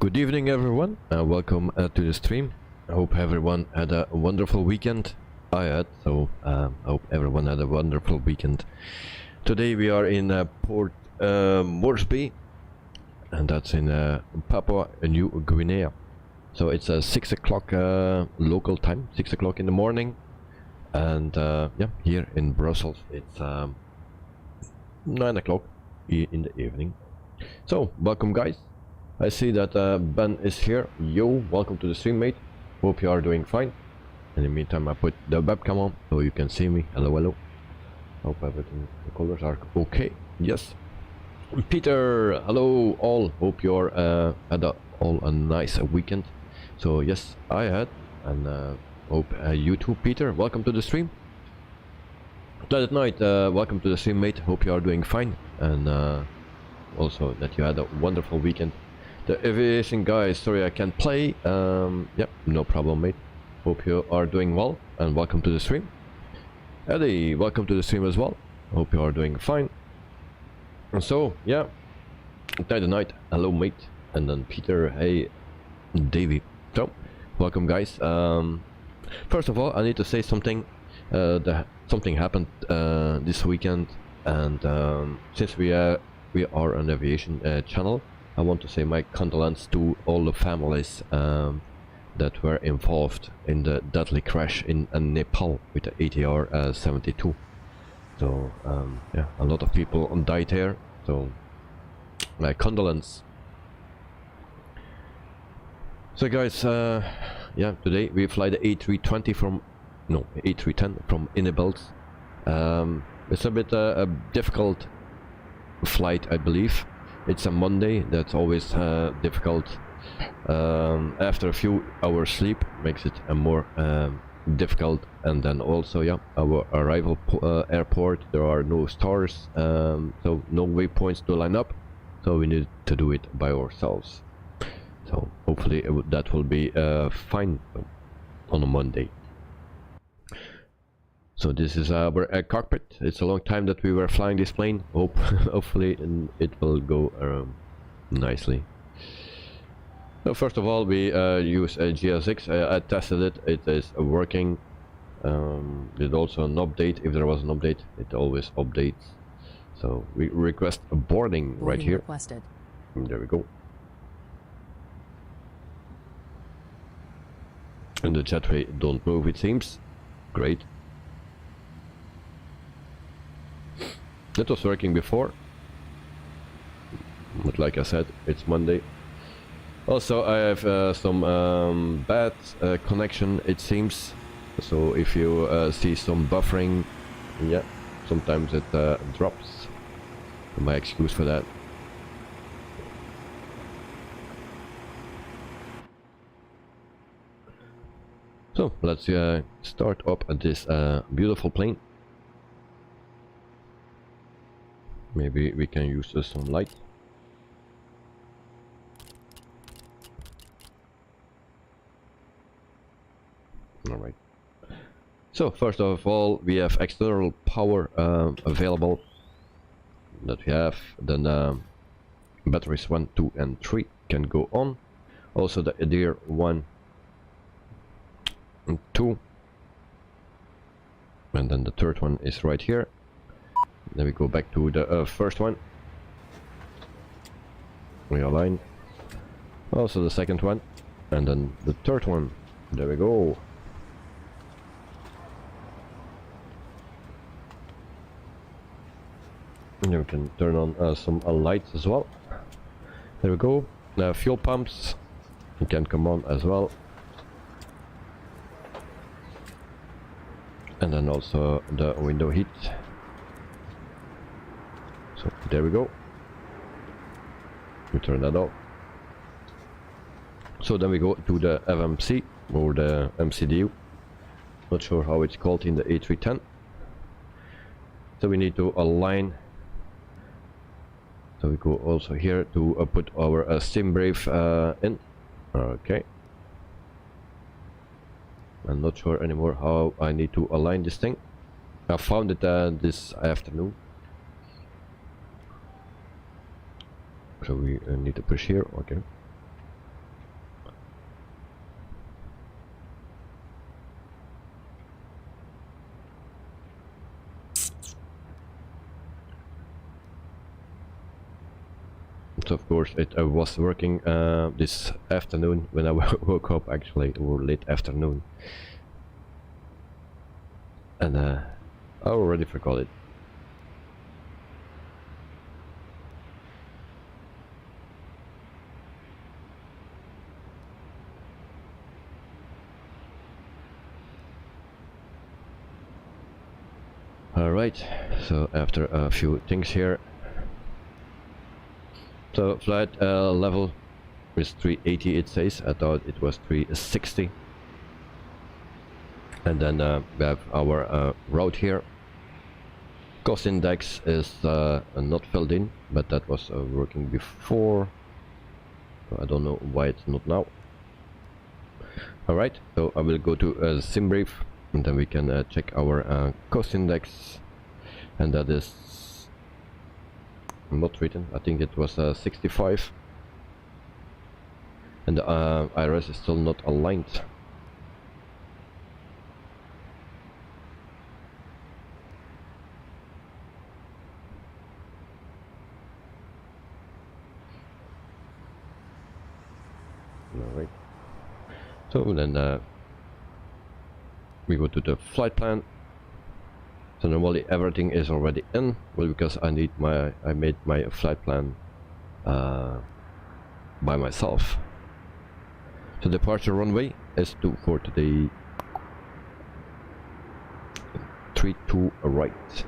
Good evening everyone, welcome to the stream. I hope everyone had a wonderful weekend. I had, so I hope everyone had a wonderful weekend. Today we are in Port Moresby, and that's in Papua New Guinea. So it's 6 o'clock local time, 6 o'clock in the morning, and yeah, here in Brussels it's 9 o'clock in the evening. So welcome guys. I see that Ben is here. Yo, welcome to the stream, mate. Hope you are doing fine. In the meantime, I put the webcam on so you can see me. Hello, hello. Hope everything, the colors are okay. Yes. Peter, hello all. Hope you're had all a nice weekend. So yes, I had, and hope you too, Peter. Welcome to the stream. Planet Night, welcome to the stream, mate. Hope you are doing fine, and also that you had a wonderful weekend. The aviation guys, sorry I can't play. Yeah, no problem, mate. Hope you are doing well, and welcome to the stream. Eddie, welcome to the stream as well. Hope you are doing fine. And so, yeah, Night, hello, mate. And then Peter, hey, Davey. So, welcome, guys. First of all, I need to say something. Something happened this weekend, and since we are an aviation channel, I want to say my condolences to all the families that were involved in the deadly crash in Nepal with the ATR 72. So yeah, a lot of people died there. So my condolences. So guys, yeah, today we fly the A320 from A310 from inibuilds. It's a bit a difficult flight, I believe. It's a Monday, that's always difficult. After a few hours sleep makes it a more difficult, and then also, yeah, our arrival airport, there are no stars, so no waypoints to line up, so we need to do it by ourselves. So hopefully that will be fine on a Monday. So this is our cockpit. It's a long time that we were flying this plane. Hopefully it will go nicely. So first of all, we use a GSX. I tested it. It is working. There's also an update. If there was an update, it always updates. So we request a boarding right here. Requested. There we go. And the jetway don't move, it seems. Great. It was working before, but like I said, it's Monday. Also, I have some bad connection, it seems. So if you see some buffering, yeah, sometimes it drops. My excuse for that. So let's start up this beautiful plane. Maybe we can use some light. Alright. So first of all, we have external power available that we have. Then batteries 1, 2 and 3 can go on. Also the ADIR 1 and 2. And then the third one is right here. Then we go back to the first one. We align. Also the second one. And then the third one. There we go. And then we can turn on some lights as well. There we go. Fuel pumps can come on as well. And then also the window heat. So there we go. We turn that off. So then we go to the FMC or the MCDU. Not sure how it's called in the A310. So we need to align. So we go also here to put our SimBrave in. Okay. I'm not sure anymore how I need to align this thing. I found it this afternoon. So we need to push here, okay. So of course it was working this afternoon when I woke up, actually, or late afternoon, and I already forgot it. Alright, so after a few things here, so flight level is 380, it says. I thought it was 360. And then we have our route here. Cost index is not filled in, but that was working before, so I don't know why it's not now. Alright, so I will go to sim brief, and then we can check our cost index, and that is not written. I think it was 65, and the iris is still not aligned. Alright, so then we go to the flight plan. So normally everything is already in, well, because I made my flight plan by myself. So departure runway is for today 32 right.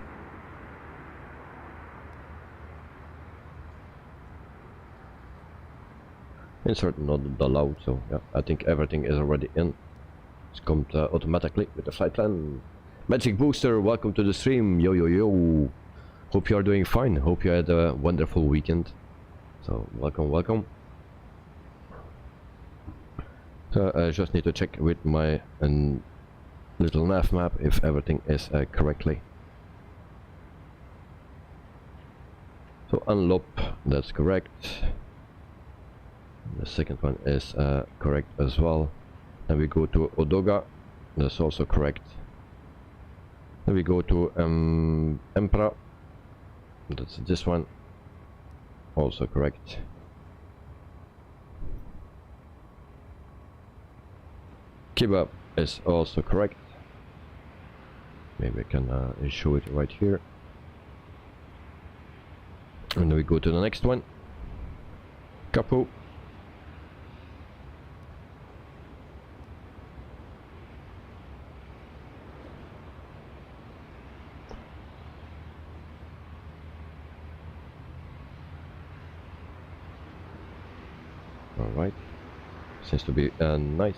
Insert not allowed, so yeah, I think everything is already in. It's come automatically with the flight plan. Magic Booster, welcome to the stream. Yo yo yo. Hope you are doing fine. Hope you had a wonderful weekend. So welcome, welcome. So I just need to check with my little nav map if everything is correctly. So unlock, that's correct. The second one is correct as well. And we go to Odoga, that's also correct. Then we go to Emperor, that's this one, also correct. Kebab is also correct. Maybe I can show it right here. And then we go to the next one, Capo. Alright, seems to be nice.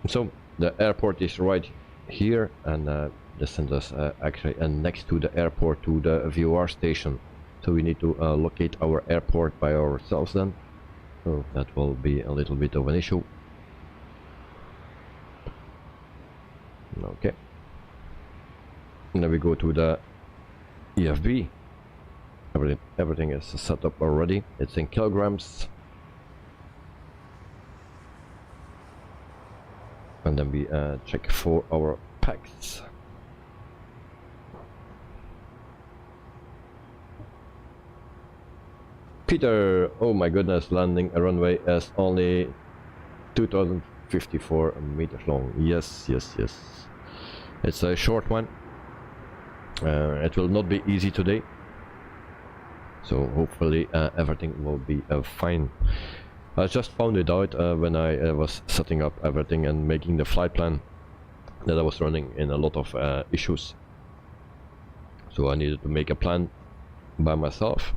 So the airport is right here, and they send us actually next to the airport to the VOR station. So we need to locate our airport by ourselves then. So that will be a little bit of an issue. Okay. And then we go to the EFB. Everything is set up already. It's in kilograms. And then we check for our packs. Peter, oh my goodness, landing a runway is only 2054 meters long. Yes, yes, yes. It's a short one. It will not be easy today. So hopefully everything will be fine. I just found it out when I was setting up everything and making the flight plan, that I was running in a lot of issues. So I needed to make a plan by myself.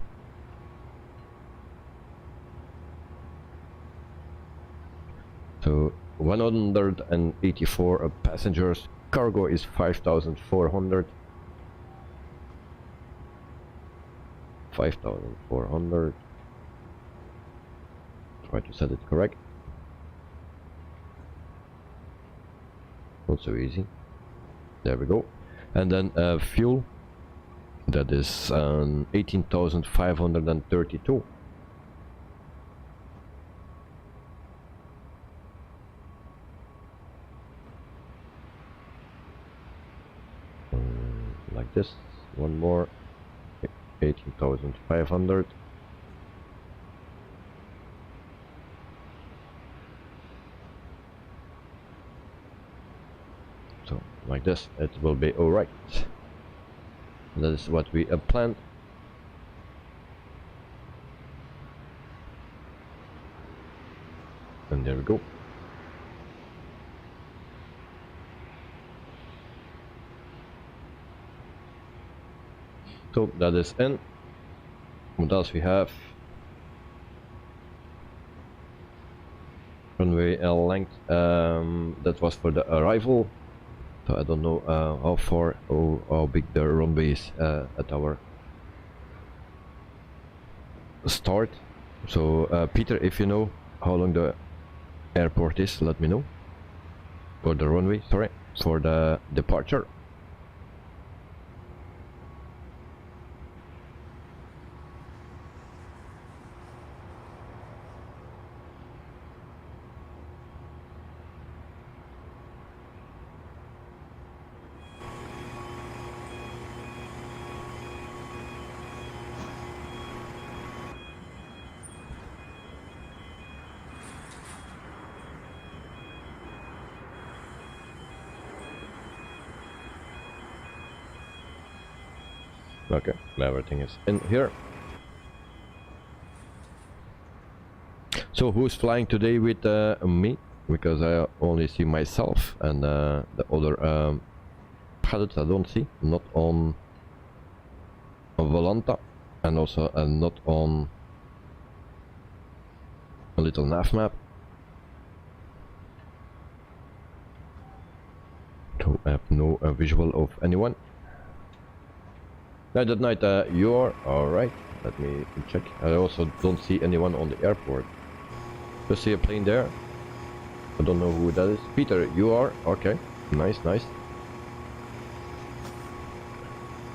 So 184 passengers, cargo is 5,400. 5,400. Try to set it correct. Not so easy. There we go. And then fuel, that is 18,532. like this. One more. 18,500. So like this, it will be alright. That is what we have planned. And there we go. So that is in. What else we have? Runway length. That was for the arrival. So I don't know how far or how big the runway is at our start. So Peter, if you know how long the airport is, let me know. For the runway, sorry, for the departure. Okay, everything is in here. So who's flying today with me? Because I only see myself and the other pilots I don't see. Not on Volanta and also not on a little nav map. So I have no visual of anyone. Night at night, you are alright. Let me check. I also don't see anyone on the airport. Just see a plane there. I don't know who that is. Peter, you are okay. Nice, nice.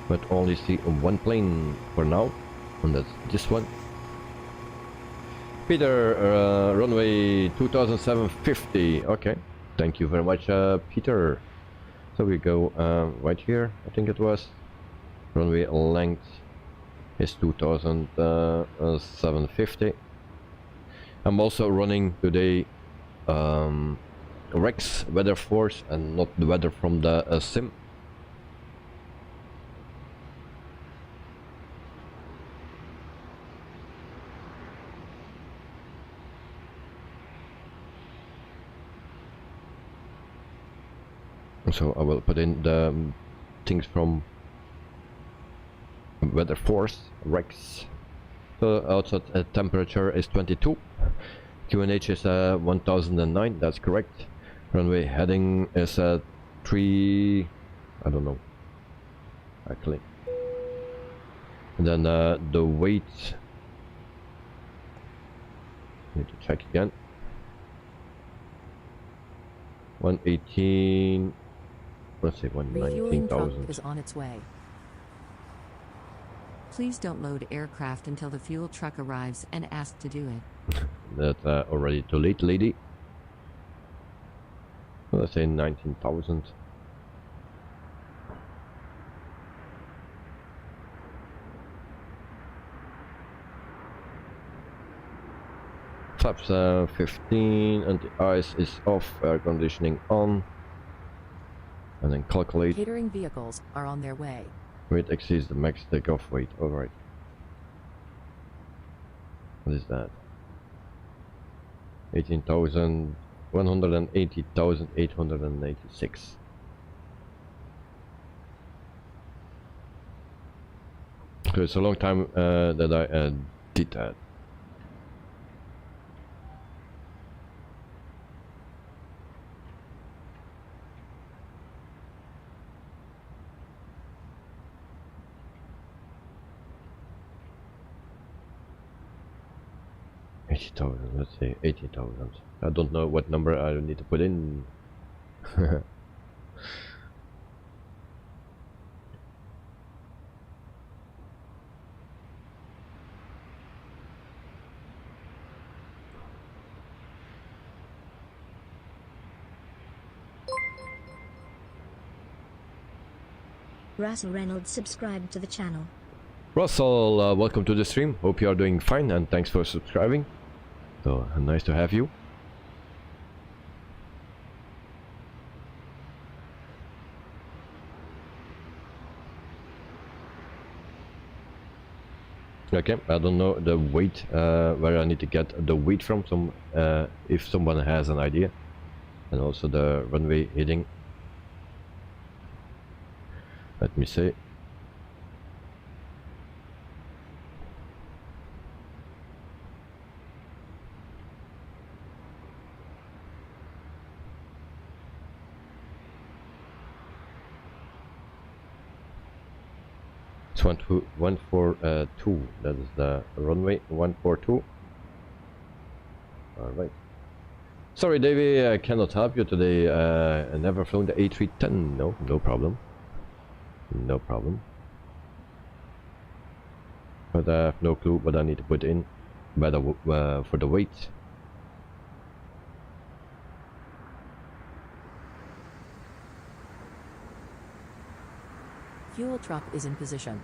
But only see one plane for now, and that's this one. Peter, runway 2750. Okay, thank you very much, Peter. So we go right here. I think it was. Runway length is 2750. I'm also running today Rex weather force and not the weather from the sim. So I will put in the things from weather force Rex. So outside temperature is 22. QNH is 1009, that's correct. Runway heading is 3, I don't know actually. And then the weight, need to check again. 118, let's say 119,000 is on its way. Please don't load aircraft until the fuel truck arrives and ask to do it. That's already too late, lady. Let's say 19,000. Flaps 15 and the ice is off, air conditioning on. And then calculate. Catering vehicles are on their way. Weight exceeds the max takeoff weight. Alright. What is that? 18,000, 180,886. So it's a long time that I did that. Let's say 80,000. I don't know what number I need to put in. Russell Reynolds subscribed to the channel. Russell, welcome to the stream. Hope you are doing fine and thanks for subscribing. So nice to have you. Okay, I don't know the weight, where I need to get the weight from, if someone has an idea. And also the runway heading. Let me see. It's 142. That is the runway 142. All right. Sorry, Davey, I cannot help you today. I never flown the A310. No problem. No problem. But I have no clue what I need to put in for the weight. Fuel truck is in position.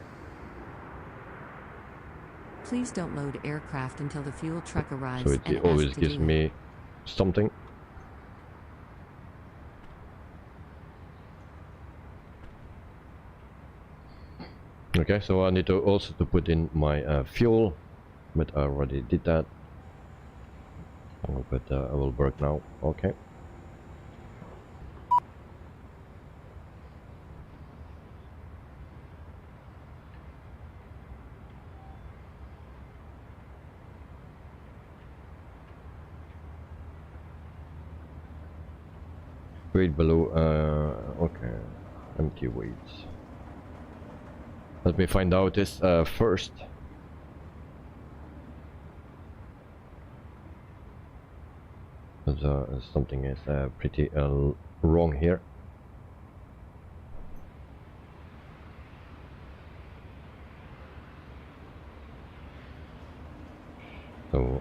Please don't load aircraft until the fuel truck arrives. So it always gives me something. Okay, so I need to also put in my fuel, but I already did that. Oh, but I will work now. Okay. Weight below, okay, empty weights. Let me find out this first. Something is pretty wrong here. So,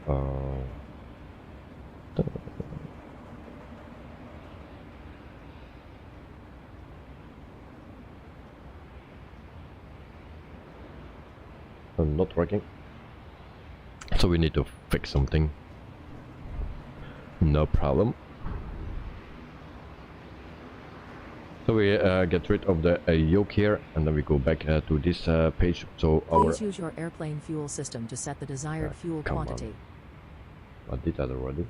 not working, so we need to fix something. No problem. So we get rid of the yoke here, and then we go back to this page. So please use your airplane fuel system to set the desired fuel quantity. I did that already.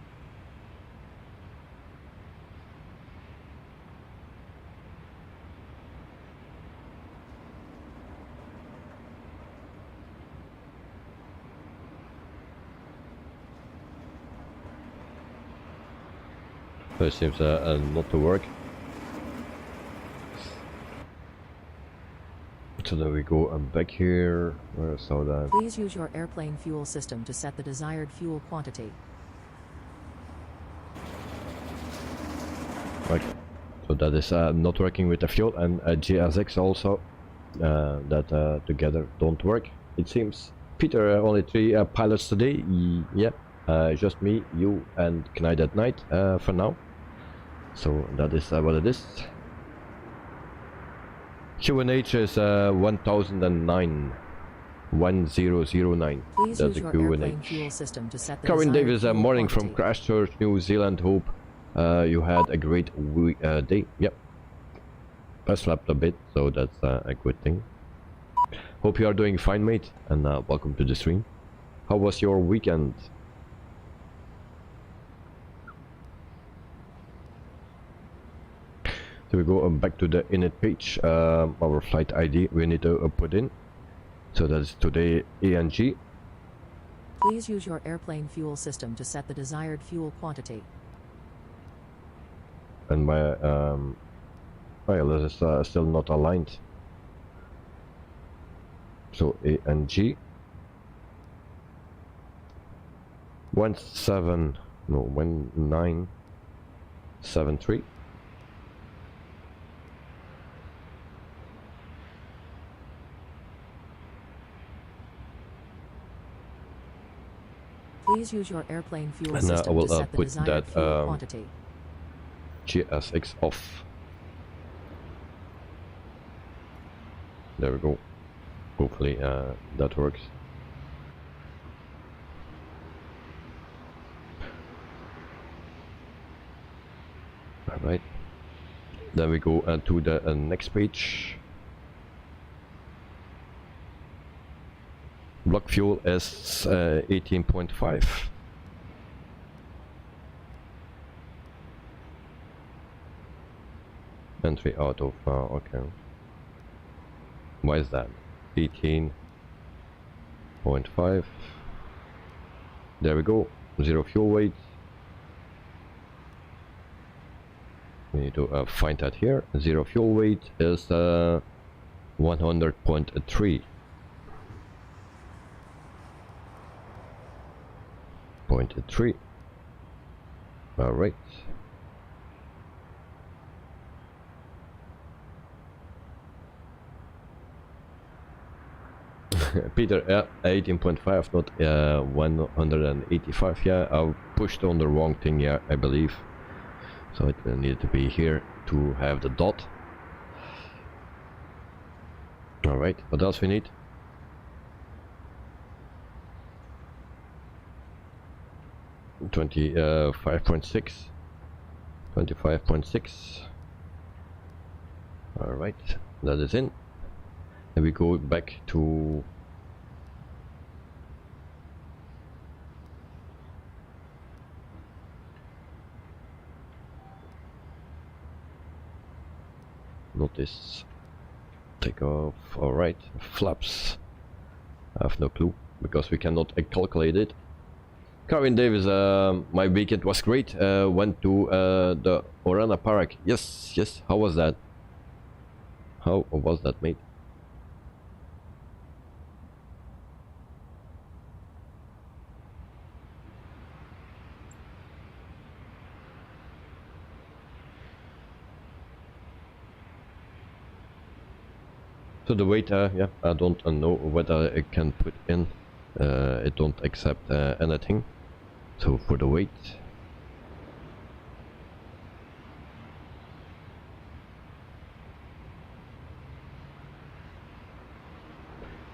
So it seems not to work. So then we go back here. Where I saw that. Please use your airplane fuel system to set the desired fuel quantity. Okay. So that is not working with the fuel, and GSX also. That together don't work, it seems. Peter, only 3 pilots today. Yeah, just me, you, and Knight at Night for now. So that is what it is. QNH is 1009. 1009. Please That's use the your airplane QNH. fuel system to set the Karen desired Davis, fuel morning from quantity. Christchurch, New Zealand. Hope you had a great day. Yep. I slept a bit, so that's a good thing. Hope you are doing fine, mate, and welcome to the stream. How was your weekend? So we go back to the init page. Our flight ID we need to put in. So that's today ANG. Please use your airplane fuel system to set the desired fuel quantity. And my well, this is still not aligned. So ANG 1973. Please use your airplane fuel And system I will to set the put desired that fuel quantity. GSX off. There we go. Hopefully that works. Alright. Then we go to the next page. Block fuel is 18.5. Entry out of okay. Why is that? 18.5. There we go. Zero fuel weight. We need to find that here. Zero fuel weight is 100.3. 0.3. All right. Peter, 18.5, not 185. Yeah, I pushed on the wrong thing. Yeah, I believe. So it needed to be here to have the dot. All right. What else we need? Five point six. 25.6. All right, that is in. And we go back to notice takeoff. All right, flaps. I have no clue because we cannot calculate it. Karen Davis, my weekend was great. Went to the Orana Park. Yes, yes. How was that? How was that, mate? So the weight, yeah, I don't know whether I can put in. It don't accept anything. So for the weight,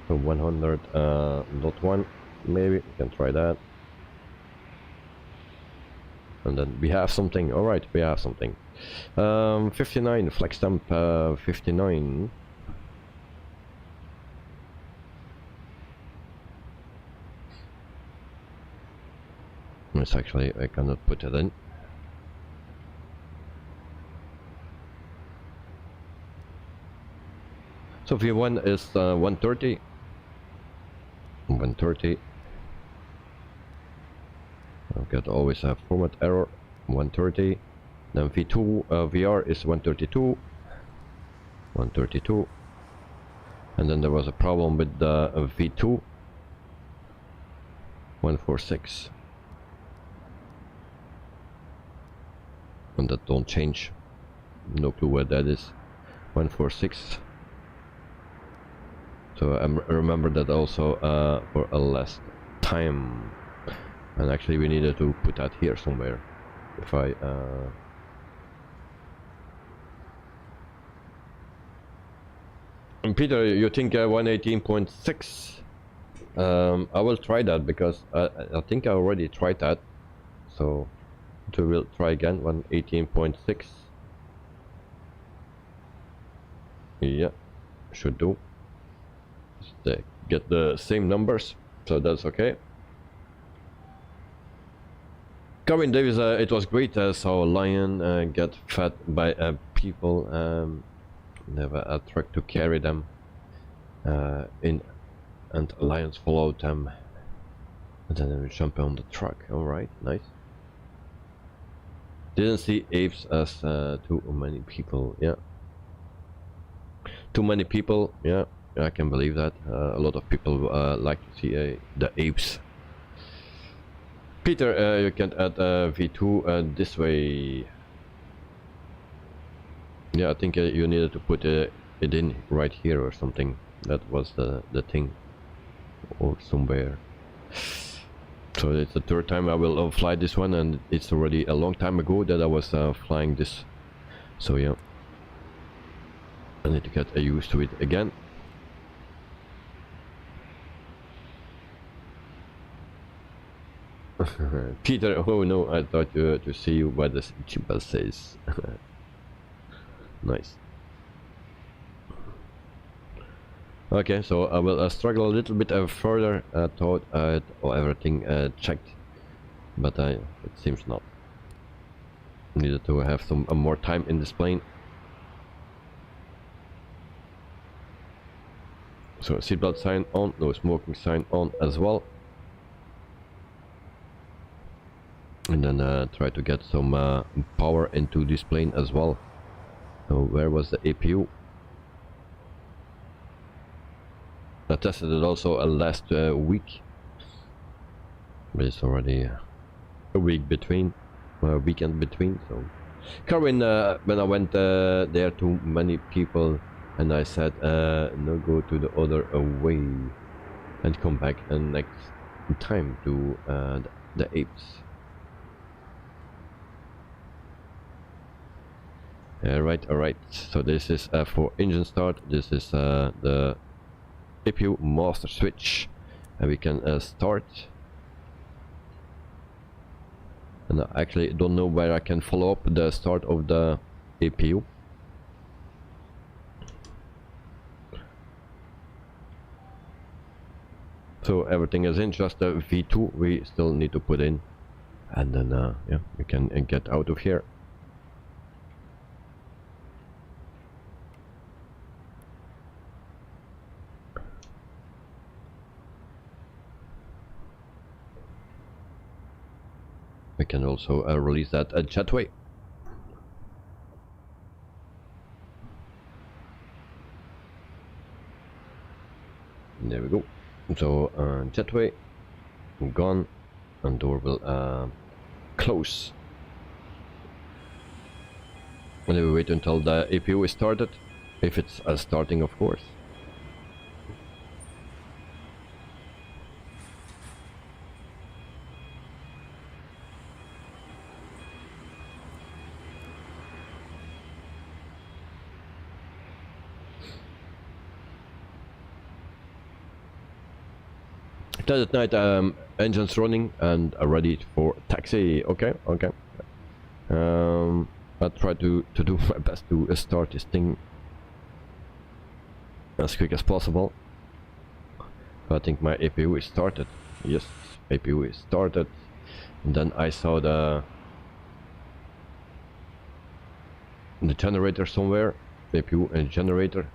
so 100.1, maybe we can try that. And then we have something. All right, we have something. 59 flex temp, 59. It's actually, I cannot put it in. So V1 is 130. 130. I've got always a format error. 130. Then V2 VR is 132. 132. And then there was a problem with the V2. 146. And that don't change. No clue where that is. 146. So I remember that also for a last time. And actually we needed to put that here somewhere. If I and Peter, you think 118.6? I will try that because I think I already tried that. So we will try again. 118.6. Yeah, should do. Just get the same numbers, so that's okay. Karen Davis, it was great. Saw a lion get fed by people. Never a truck to carry them in, and lions followed them. And then we jump on the truck. All right, nice. Didn't see apes as too many people. Yeah, too many people. Yeah, I can believe that. A lot of people like to see the apes. Peter, you can add V2 this way. Yeah, I think you needed to put it in right here or something. That was the thing, or somewhere. So it's the third time I will fly this one, and it's already a long time ago that I was flying this. So yeah, I need to get used to it again. Peter, oh no, I thought to see you by the Chiba says. Nice. Okay, so I will struggle a little bit further. I thought I had everything checked, but it seems not. Needed to have some more time in this plane. So seatbelt sign on, no smoking sign on as well. And then try to get some power into this plane as well. So where was the APU? I tested it also last week, but it's already a week between, a weekend between. So Carwin, when I went there to many people, and I said no, go to the other way and come back next time to the apes. Alright, so this is for engine start. This is the APU master switch, and we can start. And I actually don't know where I can follow up the start of the APU. So everything is in, just the V2 we still need to put in, and then yeah, we can get out of here. We can also release that jetway. There we go. So jetway gone, and door will close. And then we wait until the APU is started, if it's starting, of course. At night, engines running and ready for taxi. Okay. I'll try to do my best to start this thing as quick as possible. I think my APU is started. Yes, APU is started. And then I saw the generator somewhere. APU and generator.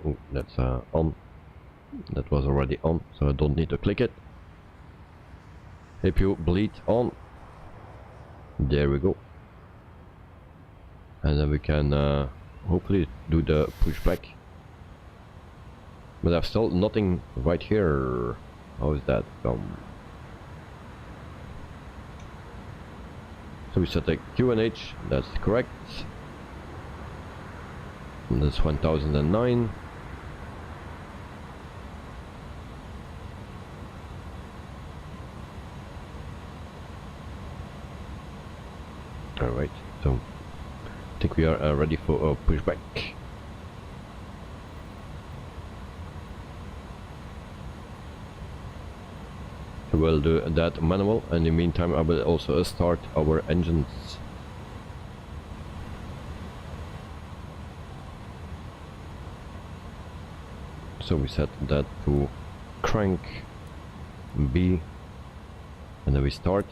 Oh, that's on. That was already on, so I don't need to click it. APU bleed on. There we go. And then we can hopefully do the pushback. But I've still nothing right here. How is that come? So we set the QNH, that's correct. And that's 1009. Alright, so I think we are ready for a pushback. So we'll do that manual, and in the meantime I will also start our engines. So we set that to crank B, and then we start.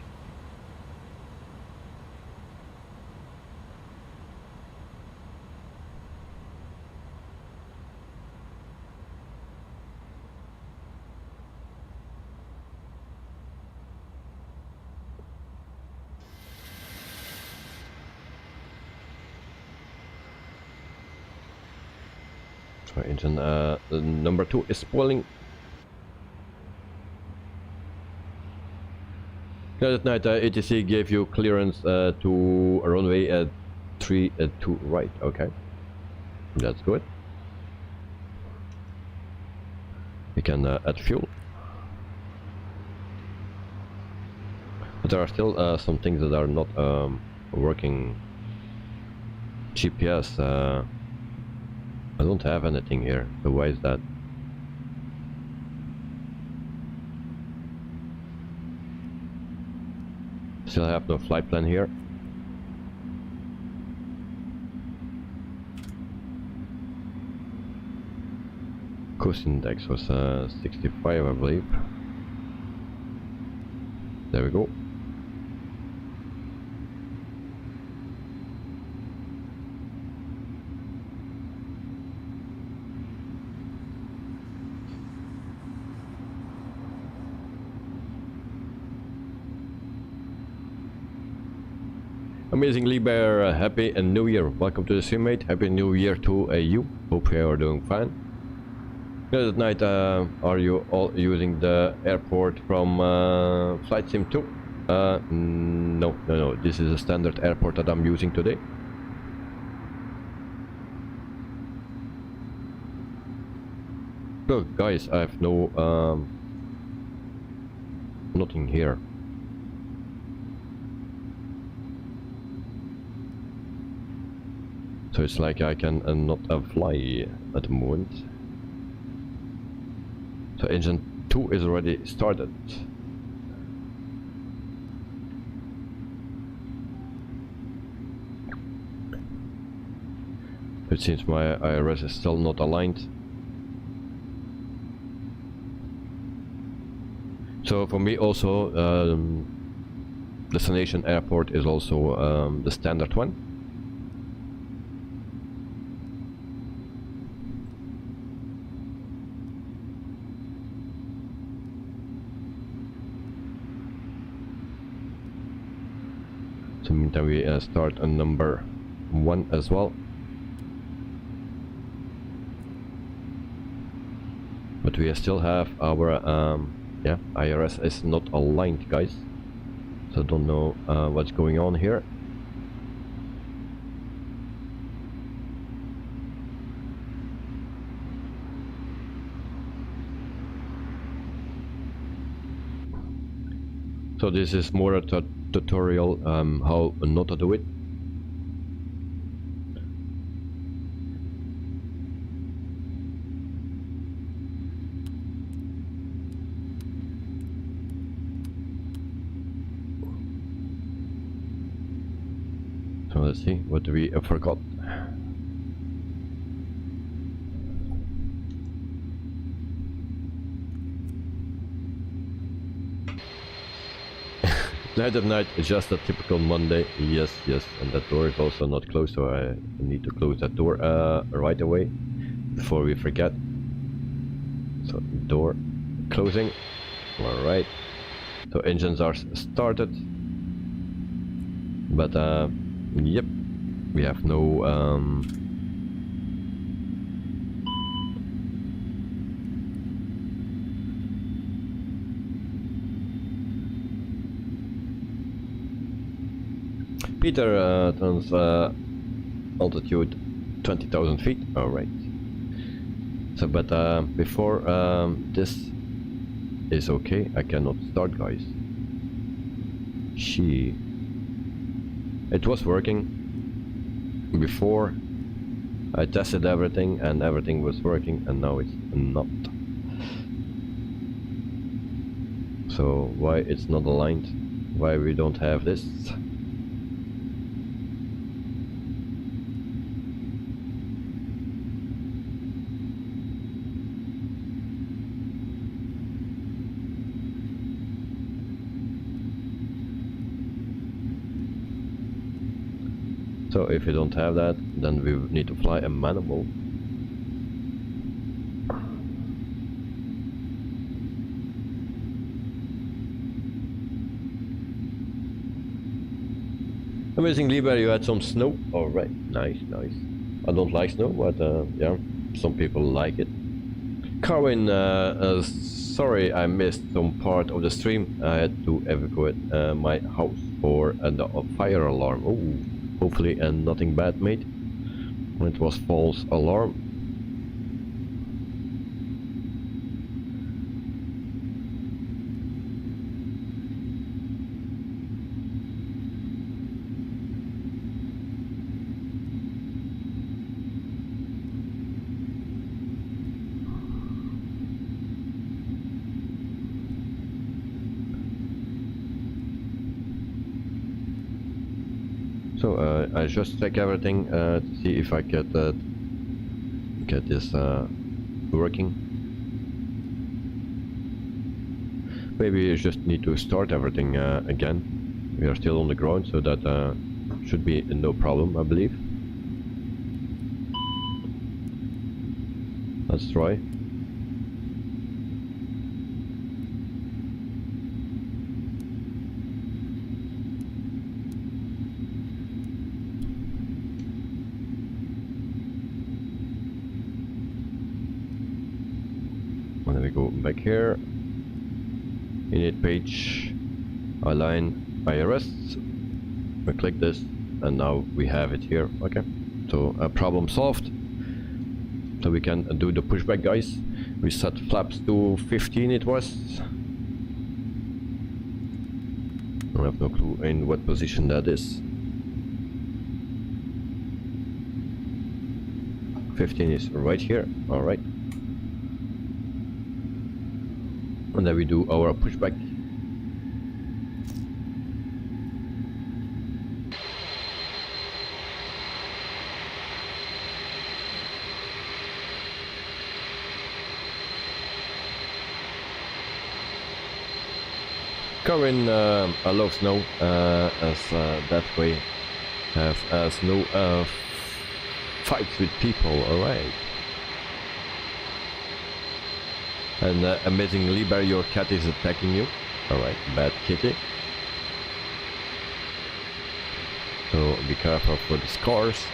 So engine number 2 is spoiling. That night ATC gave you clearance to runway 32 right. Okay, that's good. We can add fuel. But there are still some things that are not working. GPS, I don't have anything here, so why is that? still have no flight plan here. Coast index was 65, I believe. There we go. Amazingly Bear, happy and new year. Welcome to the stream, mate. Happy new year to you. Hope you are doing fine. Good night. Are you all using the airport from Flight Sim 2? No. This is a standard airport that I'm using today. Look, guys, I have no nothing here. So it's like I can not fly at the moment. So engine 2 is already started. It seems my IRS is still not aligned. So for me also, destination airport is also the standard one. So meantime we start on number 1 as well. But we still have our yeah, IRS is not aligned, guys. So don't know what's going on here. So this is more a tutorial how not to do it. So let's see what we forgot. Night of night, just a typical Monday. Yes, and that door is also not closed, so I need to close that door right away before we forget. So door closing. All right. So engines are started, but yep, we have no Peter turns altitude 20,000 feet. All right. So, but before this is okay, I cannot start, guys. It was working before. I tested everything and everything was working, and now it's not. So why it's not aligned? Why we don't have this? So if you don't have that, then we need to fly a manual. Amazingly, where you had some snow. Alright, nice. I don't like snow, but yeah, some people like it. Carwin, sorry I missed some part of the stream. I had to evacuate my house for a fire alarm. Oh. Hopefully nothing bad, mate. It was false alarm. So I just check everything to see if I get this working. Maybe I just need to start everything again. We are still on the ground, so that should be no problem, I believe. Let's try. And then we go back here. Init page, align IRS. We click this, and now we have it here. Okay, so problem solved. So we can do the pushback, guys. We set flaps to 15. It was. I have no clue in what position that is. 15 is right here. All right. And then we do our pushback. Current allows snow as that way have no fights with people. All right. And amazingly, Barry, your cat is attacking you. Alright, bad kitty. So be careful for the scars.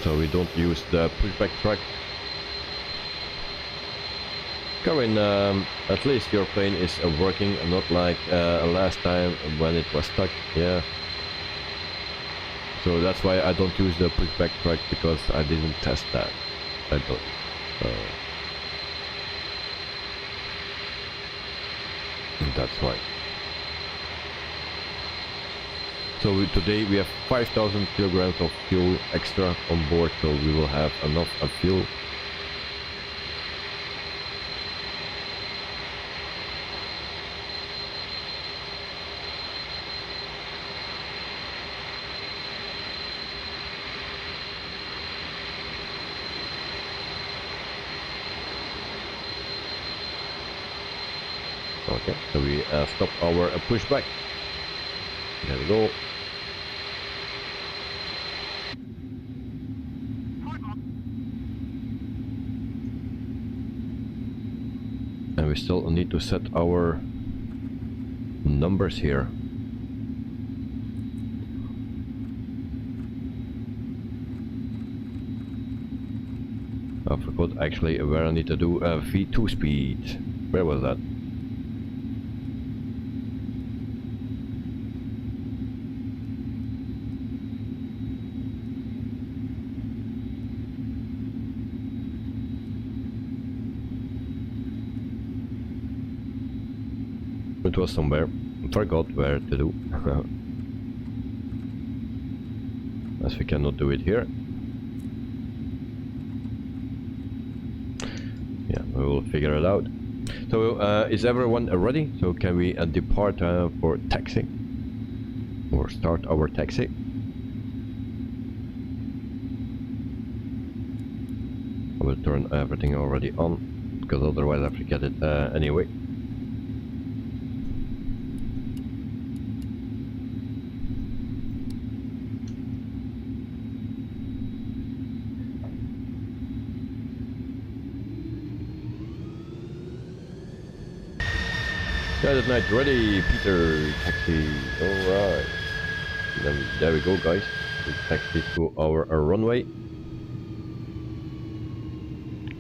So we don't use the pushback track. Karin, at least your plane is working, not like last time when it was stuck. Yeah. So that's why I don't use the pushback track, because I didn't test that. I don't. That's why. So today we have 5,000 kilograms of fuel extra on board, so we will have enough of fuel. Okay, so we stop our pushback. There we go. And we still need to set our numbers here. I forgot actually where I need to do V2 speed. Where was that? It was somewhere. I forgot where to do. As we cannot do it here. Yeah, we will figure it out. So is everyone ready? So can we depart for taxi? Or start our taxi? I will turn everything already on, because otherwise I forget it anyway. Guided night ready, Peter, taxi, alright. Then there we go, guys. We taxi to our runway.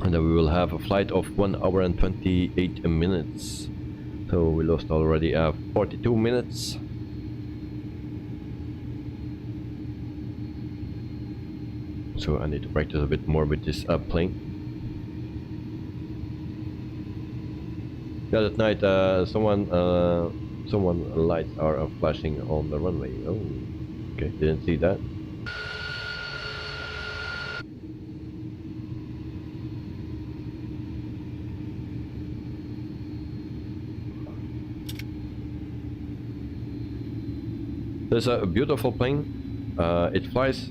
And then we will have a flight of 1 hour and 28 minutes. So we lost already 42 minutes. So I need to practice a bit more with this plane. Yeah, that night someone lights are flashing on the runway. Oh, okay, didn't see that. There's a beautiful plane. It flies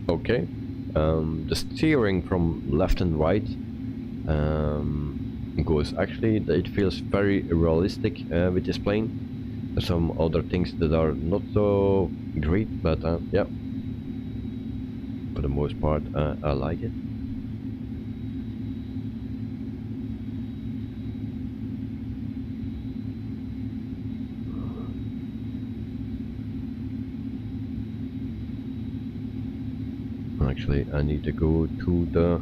okay. The steering from left and right goes actually, it feels very realistic with this plane. There's some other things that are not so great, but yeah, for the most part I like it. Actually, I need to go to the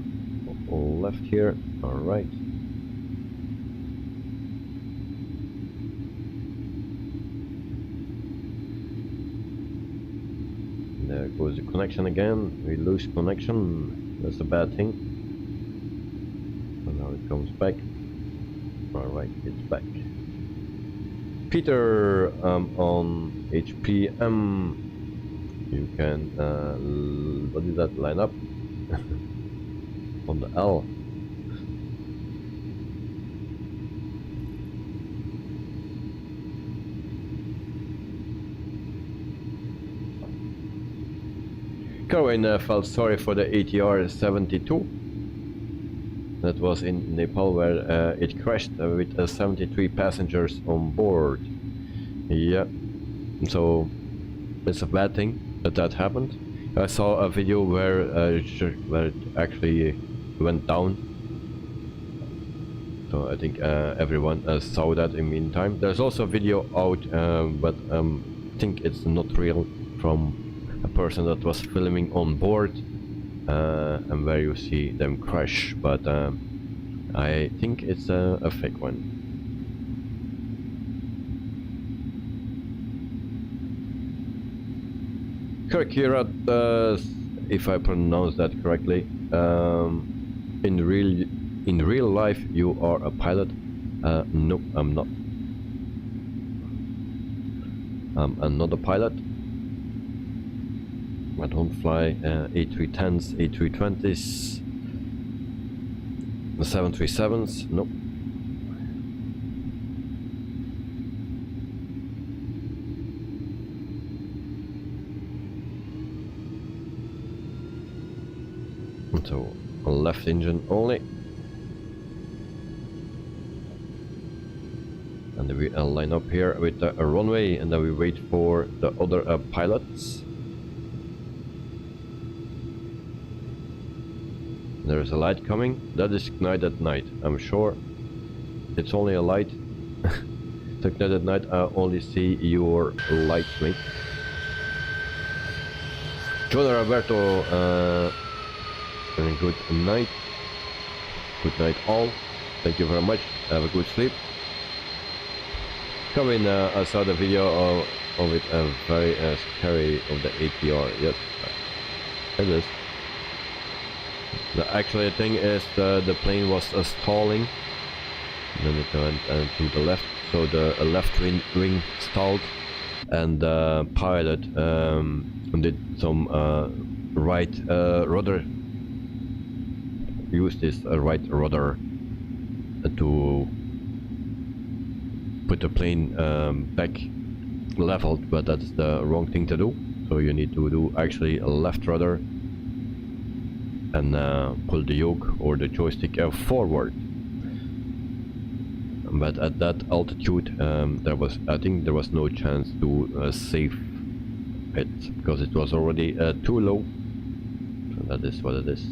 left here. All right. There goes the connection again. We lose connection. That's a bad thing. So now it comes back. All right, it's back. Peter, on HPM. You can, what is that, line up on the L. Cohen felt sorry for the ATR-72 that was in Nepal, where it crashed with 73 passengers on board. Yeah, so it's a bad thing that happened. I saw a video where it actually went down. So I think everyone saw that in the meantime. There's also a video out, but I think it's not real, from a person that was filming on board, and where you see them crash. But I think it's a fake one. Kirkirat, if I pronounce that correctly, in real life you are a pilot. No, I'm not. I'm not a pilot. I don't fly A310s, A320s, the 737s. Nope. So left engine only, and then we line up here with a runway, and then we wait for the other pilots. There is a light coming. That is night at night, I'm sure. It's only a light. So night at night I only see your light, mate. John Roberto, good night. Good night all. Thank you very much. Have a good sleep. Coming, I saw the video of it, very scary, of the ATR. Yes, it is. The actual thing is the plane was stalling. Then it went to the left, so the left wing stalled, and the pilot did some right rudder. Use this right rudder to put the plane back leveled, but that's the wrong thing to do. So you need to do actually a left rudder and pull the yoke or the joystick forward. But at that altitude, I think there was no chance to save it, because it was already too low. So that is what it is.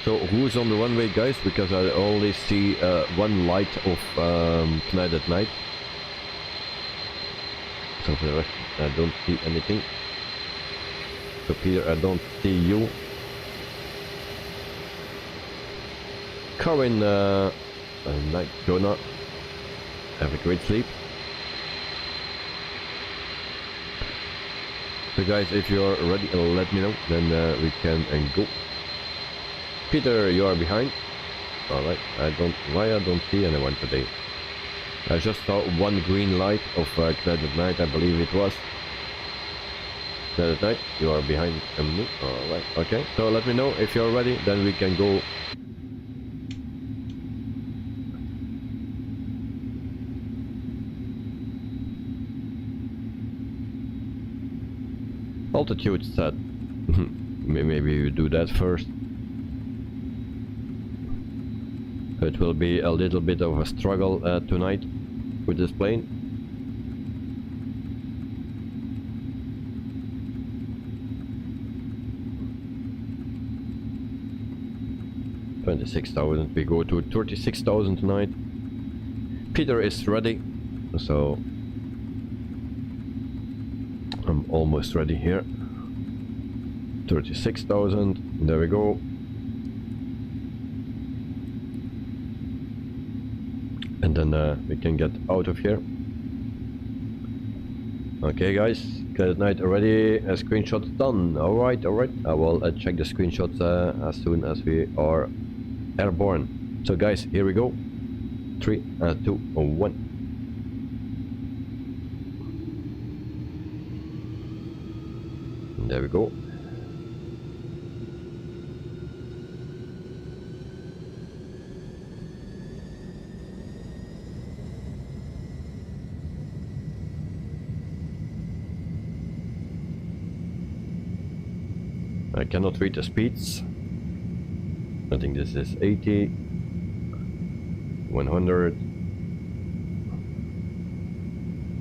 So who's on the runway, guys? Because I only see one light of night at night. So for the rest, I don't see anything. So Peter, I don't see you. Corin, night, Jonah. Have a great sleep. So guys, if you're ready, let me know, then we can go. Peter, you are behind. Alright, why I don't see anyone today. I just saw one green light of night at night, I believe it was. That's right, you are behind me. Alright, okay. So let me know if you're ready, then we can go. Altitude set. Maybe you do that first. It will be a little bit of a struggle tonight with this plane. $26,000. We go to 36,000 tonight. Peter is ready, so I'm almost ready here. 36,000. There we go. And then we can get out of here. Okay, guys, good night already. A screenshot done. Alright, alright. I will check the screenshots as soon as we are airborne. So, guys, here we go. 3, 2, 1. There we go. I cannot read the speeds. I think this is 80, 100,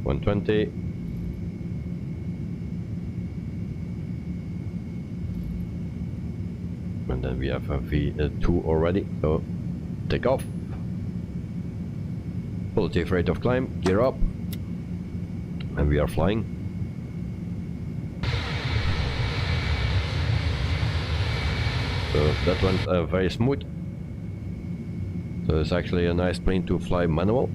120. And then we have a V2 already, so take off. Positive rate of climb, gear up, and we are flying. So that went very smooth. So it's actually a nice plane to fly manual.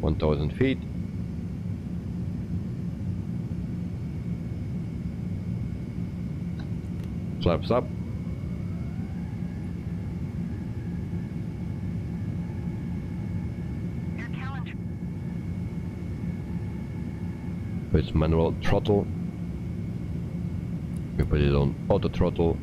(1,000 feet). Flaps up. It's manual throttle. We put it on auto throttle.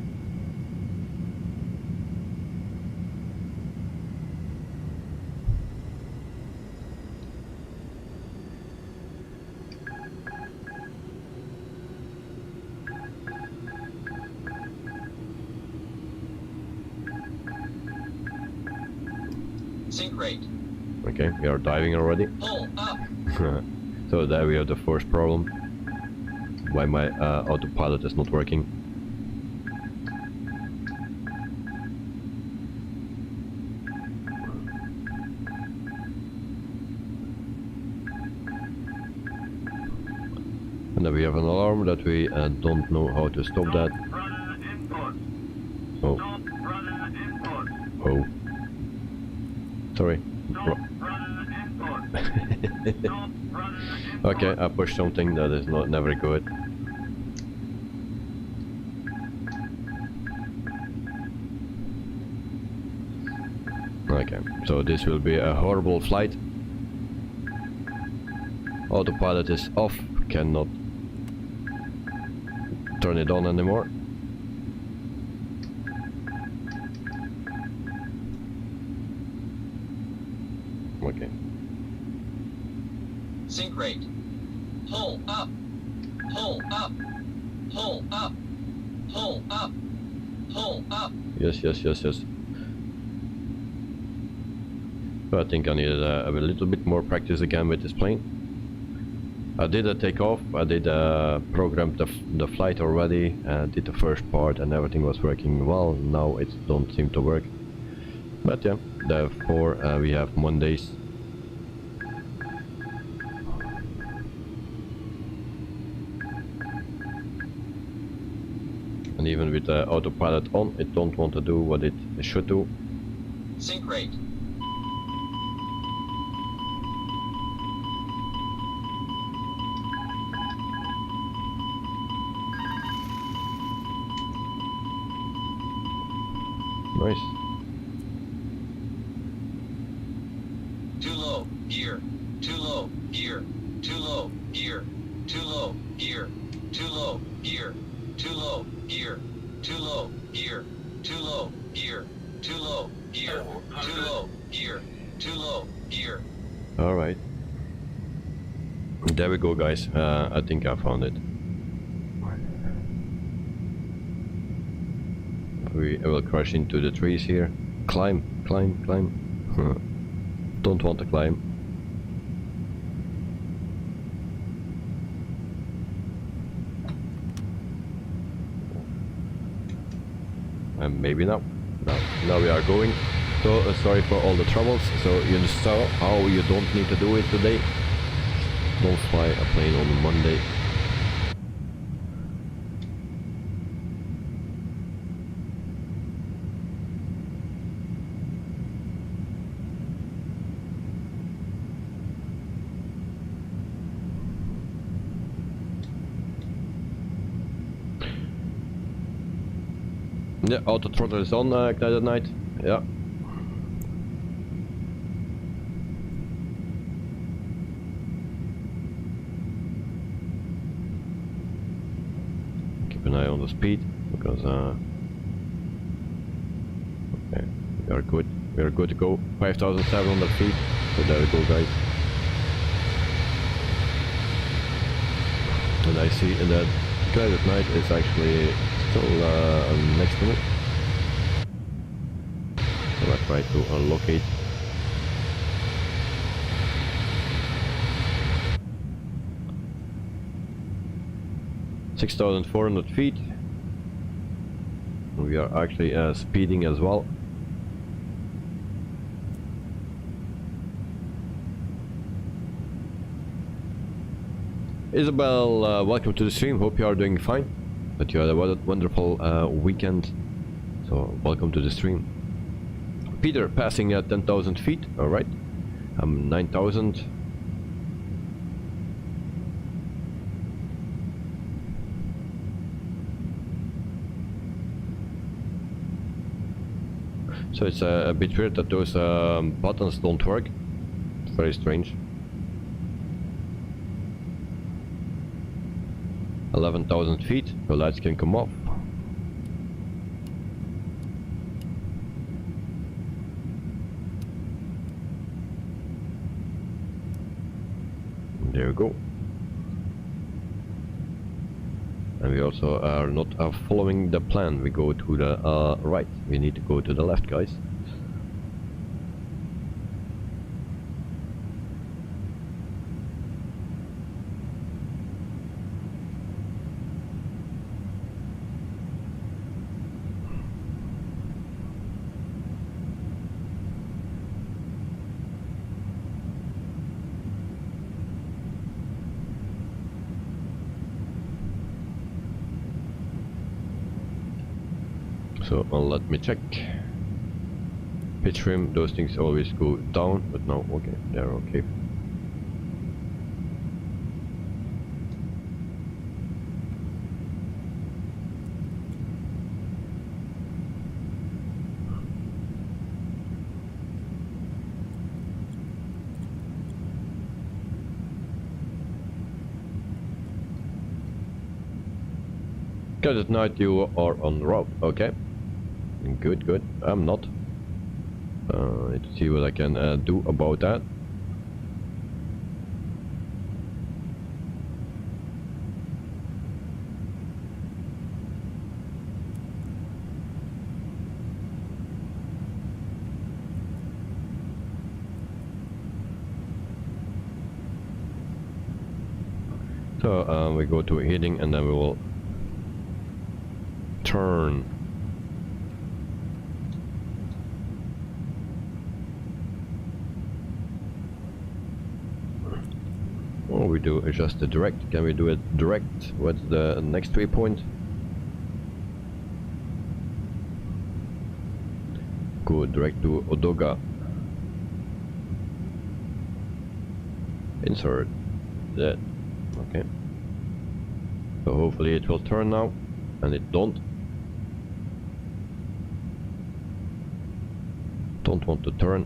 Sync rate. Okay, we are diving already. Pull up. So there we have the first problem. Why my autopilot is not working. And then we have an alarm that we don't know how to stop that. Oh. Oh. Sorry. Okay, I pushed something that is never good. Okay, so this will be a horrible flight. Autopilot is off, cannot turn it on anymore. Okay. Sync rate. Pull up. Pull up. Pull up. Pull up. Pull up. Yes. So I think I needed a little bit more practice again with this plane. I did a takeoff, I did programmed the flight already, did the first part and everything was working well. Now it don't seem to work. But yeah, therefore we have Mondays. And even with the autopilot on, it don't want to do what it should do. Sync rate. Nice. Too low. Gear. too low, gear, too low, gear, too low, gear, too low, gear, too low, gear, too low, gear, too low, gear, too low, gear, too low, gear, too low, gear. All right. There we go, guys. I think I found it. We will crash into the trees here. Climb, climb, climb. Don't want to climb. And maybe now. Now we are going. So sorry for all the troubles. So you saw how you don't need to do it today. Don't fly a plane on Monday. Yeah, auto throttle is on, Ignited Night. Yeah. Keep an eye on the speed, because okay, we are good. We are good to go. 5,700 feet. So there we go, guys. And I see that Ignited Night is actually still next to me. So I try to locate. (6,400 feet). We are actually speeding as well. Isabel, welcome to the stream. Hope you are doing fine. That you had a wonderful weekend. So welcome to the stream. Peter passing at 10,000 feet. All right. 9,000. So it's a bit weird that those buttons don't work. It's very strange. 11,000 feet, the lights can come off. There we go. And we also are not following the plan. We go to the right. We need to go to the left, guys. So let me check. Pitch rim, those things always go down, but no, okay, they're okay. Because at night you are on route, okay. Good, good. I'm not. Need to see what I can do about that. So we go to heading and then we will turn. Or we do just the direct. Can we do it direct? What's the next waypoint? Go direct to Odoga. Insert that. Okay. So hopefully it will turn now, and it don't. Don't want to turn.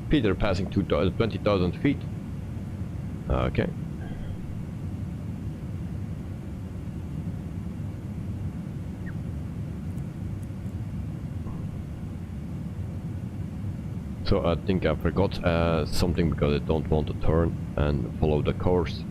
Peter passing 20,000 feet. Okay. So I think I forgot something because I don't want to turn and follow the course.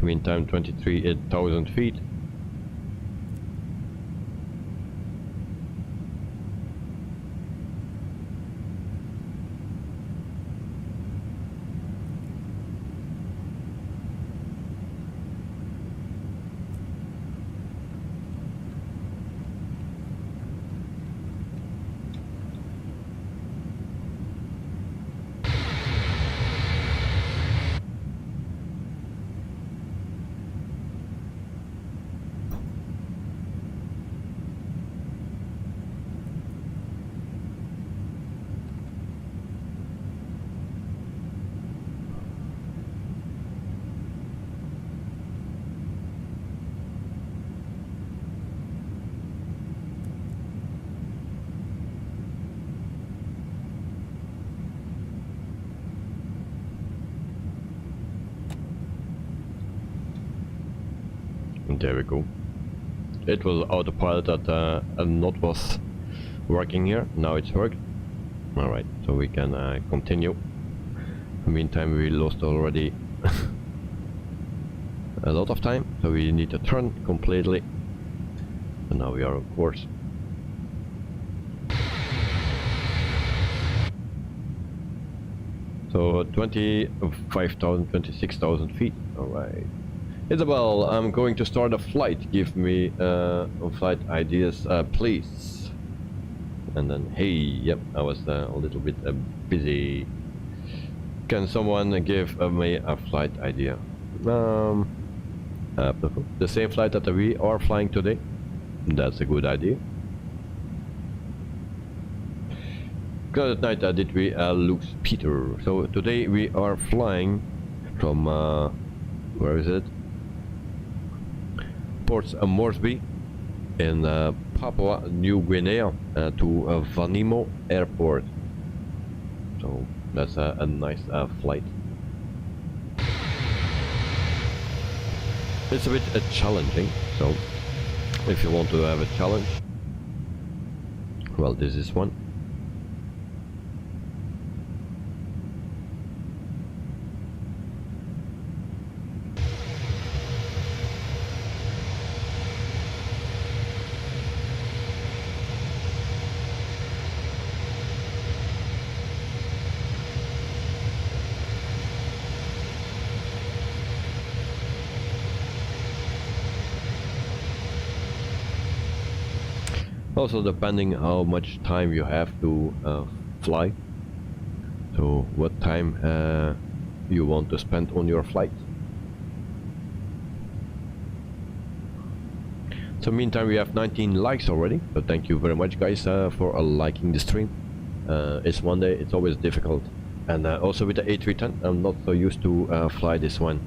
Meantime 23,000 feet. There we go. It was autopilot that not was working here. Now it's worked. Alright, so we can continue. In the meantime we lost already a lot of time, so we need to turn completely. And now we are on course. So 25,000, 26,000 feet. Alright. Isabel, I'm going to start a flight. Give me flight ideas, please. And then, hey, yep, I was a little bit busy. Can someone give me a flight idea? The same flight that we are flying today. That's a good idea. Because at night did we lose Peter. So today we are flying from, where is it? Ports Moresby in Papua New Guinea to Vanimo airport. So that's a nice flight. It's a bit challenging, so if you want to have a challenge, well, this is one. Also depending how much time you have to fly, so what time you want to spend on your flight. So meantime we have 19 likes already, so thank you very much guys for liking the stream. It's one day, it's always difficult, and also with the A310 I'm not so used to fly this one.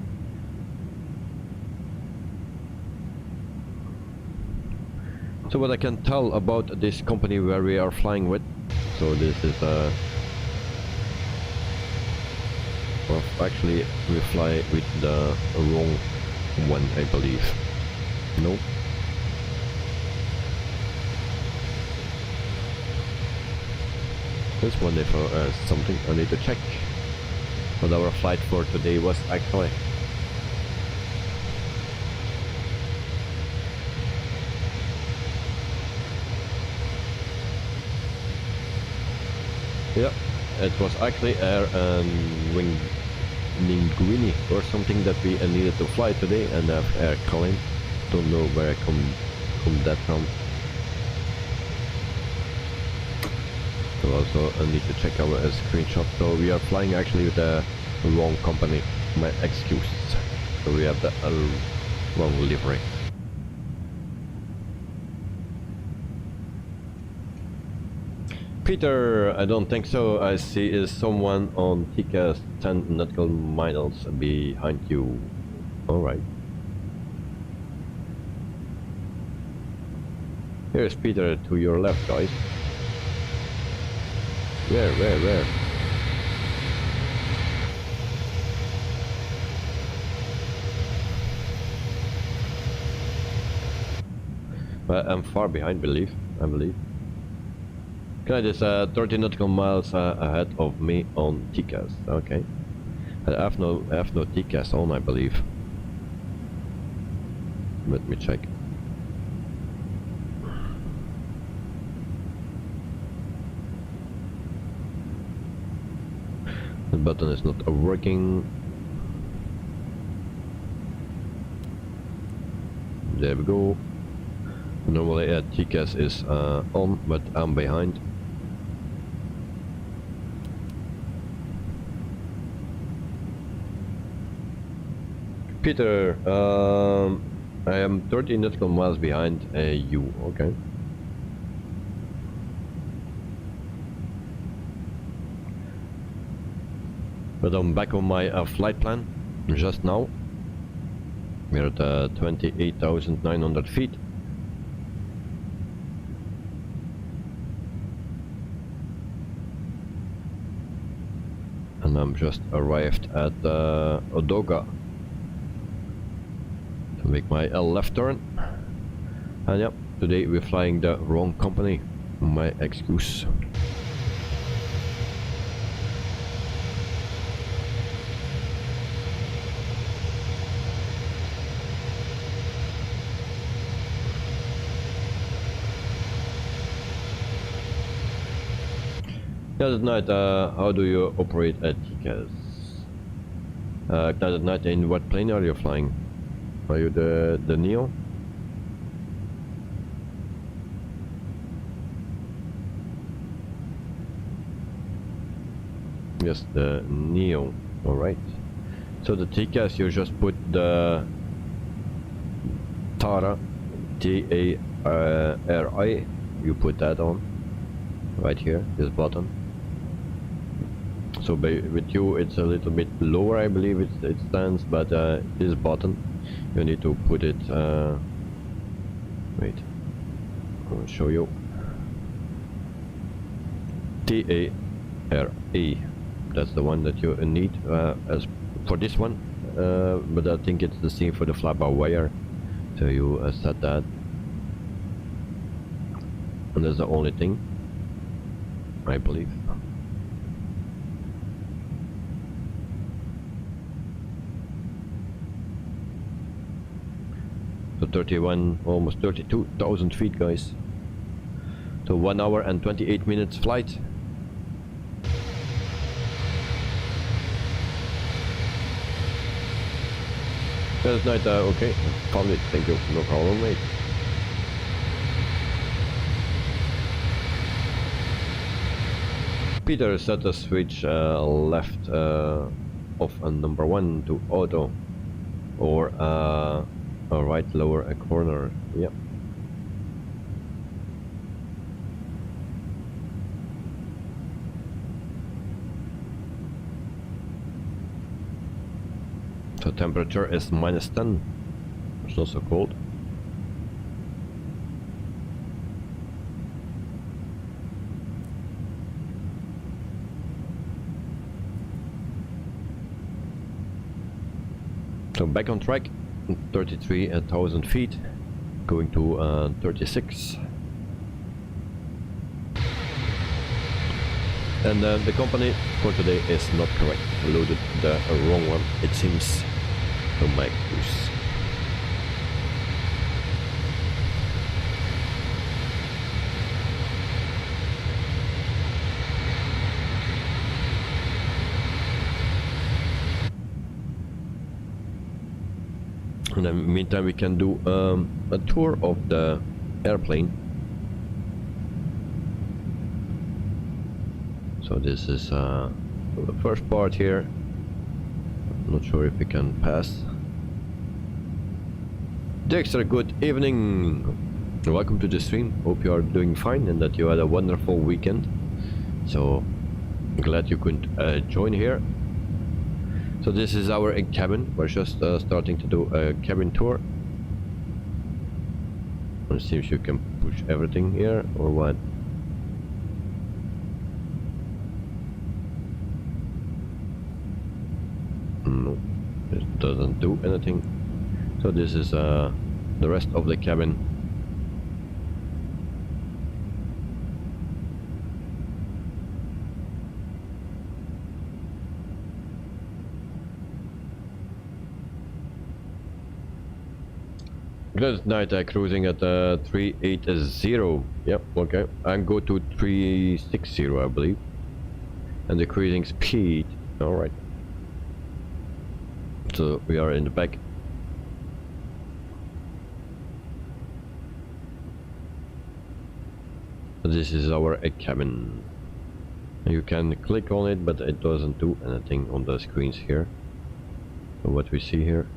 So what I can tell about this company where we are flying with, so this is well, actually we fly with the wrong one, I believe. No. This one is for something I need to check. What our flight for today was actually. Yeah, it was actually Air Guinea or something that we needed to fly today, and Air calling. Don't know where I come that from. So also I need to check our screenshot. So we are flying actually with the wrong company. my excuse. So we have the wrong livery. Peter, I don't think so. I see is someone on TCAS 10 nautical miles behind you. Alright. Here's Peter to your left, guys. Where? I'm far behind, I believe. Okay, there's 30 nautical miles ahead of me on TCAS. Okay. I have no TCAS on, I believe. Let me check. The button is not working. There we go. Normally TCAS is on, but I'm behind. Peter, I am 30 nautical miles behind you. Okay. But I'm back on my flight plan just now. We're at 28,900 feet. And I'm just arrived at Odoga to make my left turn. And yep, today we're flying the wrong company. My excuse. Clouded Knight, how do you operate at TCAS? Clouded Knight, in what plane are you flying? Are you the Neo? Yes, the Neo. Alright. So the TCAS, you just put the TARA, T-A-R-I, you put that on. Right here, this button. So with you it's a little bit lower, I believe it stands, but this button you need to put it wait, I'll show you. T-A-R-E, that's the one that you need as for this one, but I think it's the same for the fly-by-wire, so you set that, and that's the only thing, I believe. So 31, almost 32,000 feet, guys. So 1 hour and 28 minutes flight. That's night, okay, found it, thank you, no problem, mate. Peter set the switch left of number 1 to auto, or a right lower corner. Yep. So temperature is -10. It's not so cold. So back on track, 33,000 feet, going to 36. And the company for today is not correct. Loaded the wrong one, it seems. So my goose. And in the meantime we can do a tour of the airplane. So this is the first part here. Not sure if we can pass. Dexter, good evening. Welcome to the stream. Hope you are doing fine and that you had a wonderful weekend. So glad you could join here. So this is our cabin. We're just starting to do a cabin tour. Let's see if you can push everything here or what. No, it doesn't do anything. So this is the rest of the cabin. Good night, cruising at 380. Yep, okay. And go to 360, I believe. And the cruising speed. Alright. So we are in the back. This is our cabin. You can click on it, but it doesn't do anything on the screens here. So what we see here.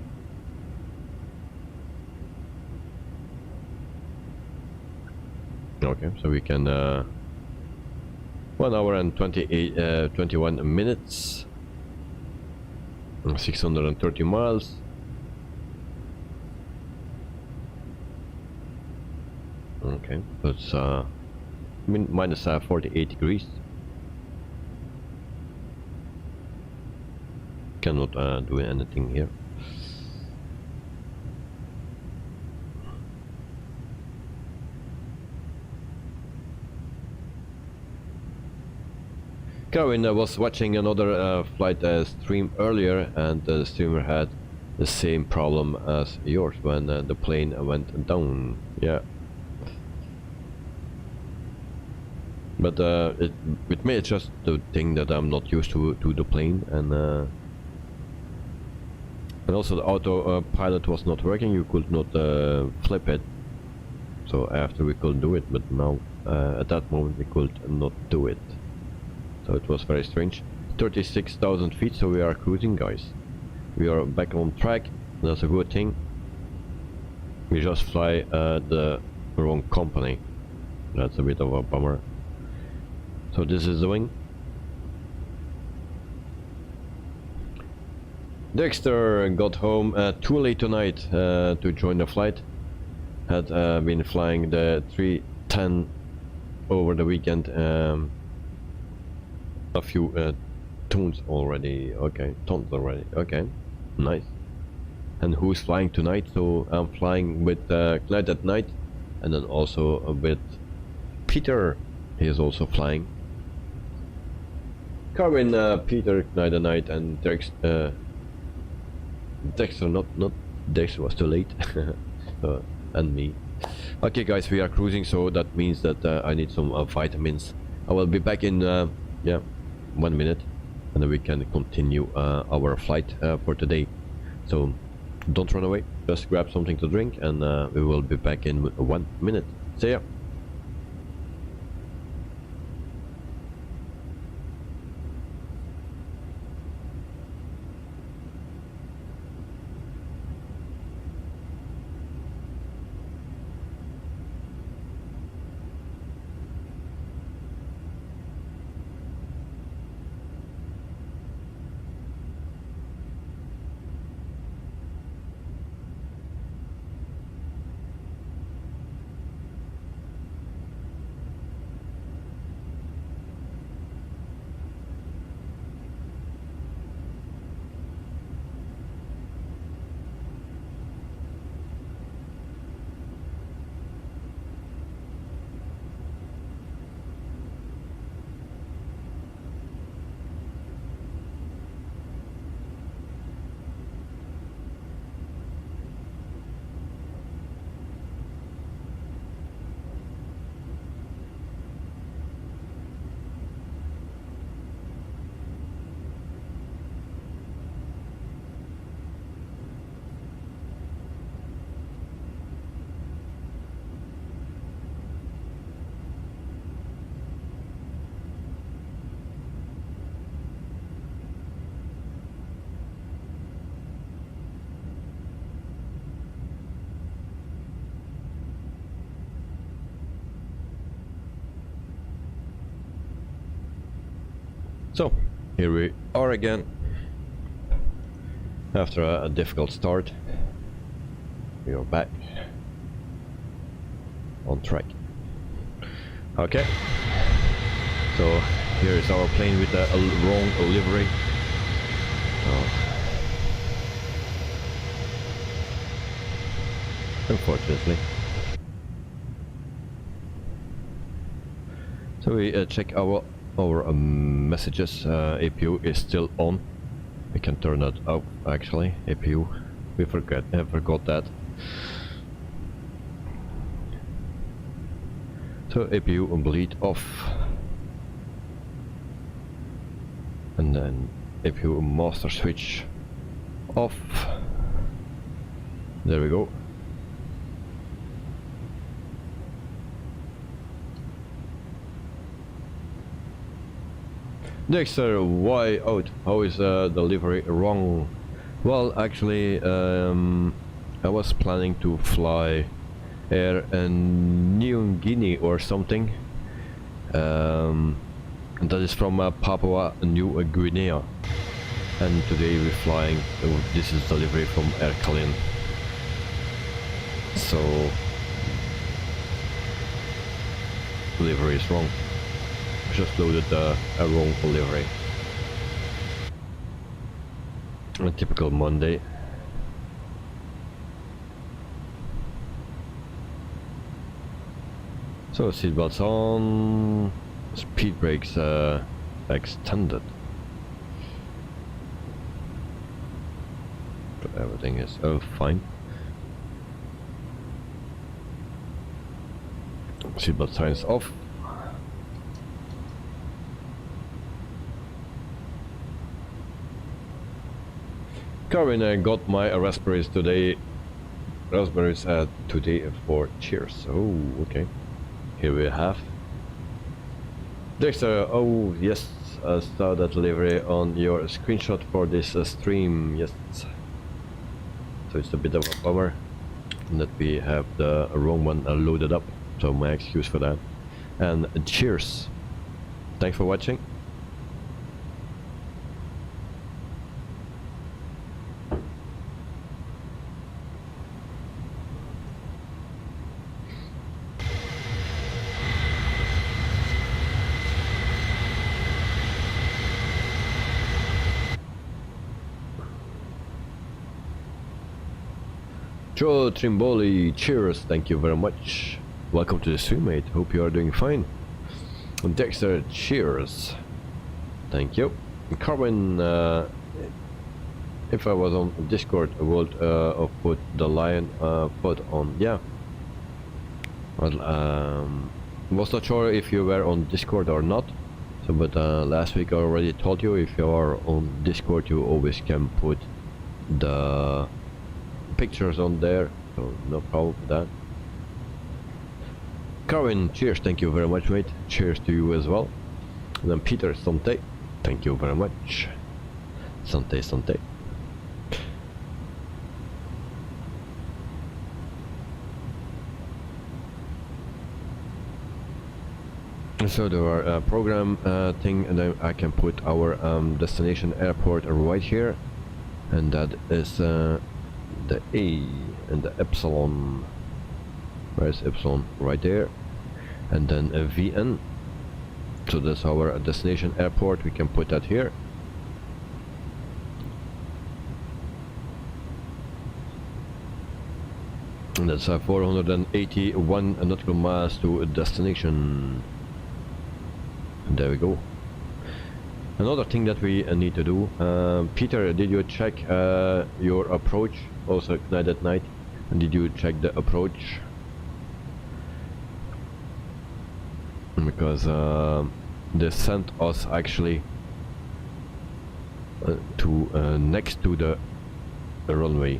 Okay, so we can 1 hour and 21 minutes, 630 miles. Okay, so it's minus 48 degrees. Cannot do anything here. Kevin was watching another flight stream earlier, and the streamer had the same problem as yours when the plane went down. Yeah. But with me it's just the thing that I'm not used to the plane, and also the auto pilot was not working. You could not flip it. So after we could do it, but now at that moment we could not do it. So it was very strange. 36,000 feet, so we are cruising, guys. We are back on track. That's a good thing. We just fly the wrong company. That's a bit of a bummer. So this is the wing. Dexter got home too late tonight to join the flight. Had been flying the 310 over the weekend. A few tons already. Okay, okay, nice. And who's flying tonight? So I'm flying with Clyde at night, and then also with Peter. He is also flying. Carmen, Peter, Clyde at night, and Dexter. Not Dexter was too late. And me. Okay, guys, we are cruising, so that means that I need some vitamins. I will be back in yeah, 1 minute, and then we can continue our flight for today. So don't run away, just grab something to drink, and we will be back in 1 minute. See ya. So, here we are again. After a difficult start, we are back on track. Okay, so here is our plane with the wrong livery. Unfortunately. So we check our messages. APU is still on. We can turn that off actually. APU, we forgot that. So APU on bleed off, and then APU master switch off. There we go. Dexter, why out? How is the delivery wrong? Well, actually, I was planning to fly Air and New Guinea or something. And that is from Papua New Guinea. And today we're flying. This is delivery from Air Kalin. So delivery is wrong. Just loaded a wrong delivery. A typical Monday. So seatbelts on, speed brakes extended. So everything is fine. Seatbelt signs off. Carvin, I got my raspberries today. Today for cheers. Oh, okay. Here we have. Dexter, oh yes, I saw that delivery on your screenshot for this stream. Yes. So it's a bit of a bummer that we have the wrong one loaded up. So my excuse for that. And cheers. Thanks for watching. Joe Trimboli, cheers, thank you very much. Welcome to the stream, mate. Hope you are doing fine. And Dexter, cheers. Thank you. And Carmen, if I was on Discord, I would put the lion put on. Yeah. Well, was not sure if you were on Discord or not. So, but last week I already told you if you are on Discord, you always can put the pictures on there, so no problem with that. Carwin, cheers, thank you very much, mate. Cheers to you as well. And then Peter, Sante, thank you very much. Sante, Sante. So there are a program thing, and then I can put our destination airport right here, and that is the A and the Epsilon. Where's Epsilon? Right there. And then a VN. So that's our destination airport. We can put that here. And that's 481 nautical miles to destination. And there we go. Another thing that we need to do, Peter, did you check your approach? Also night at night, and did you check the approach? Because they sent us actually to next to the runway.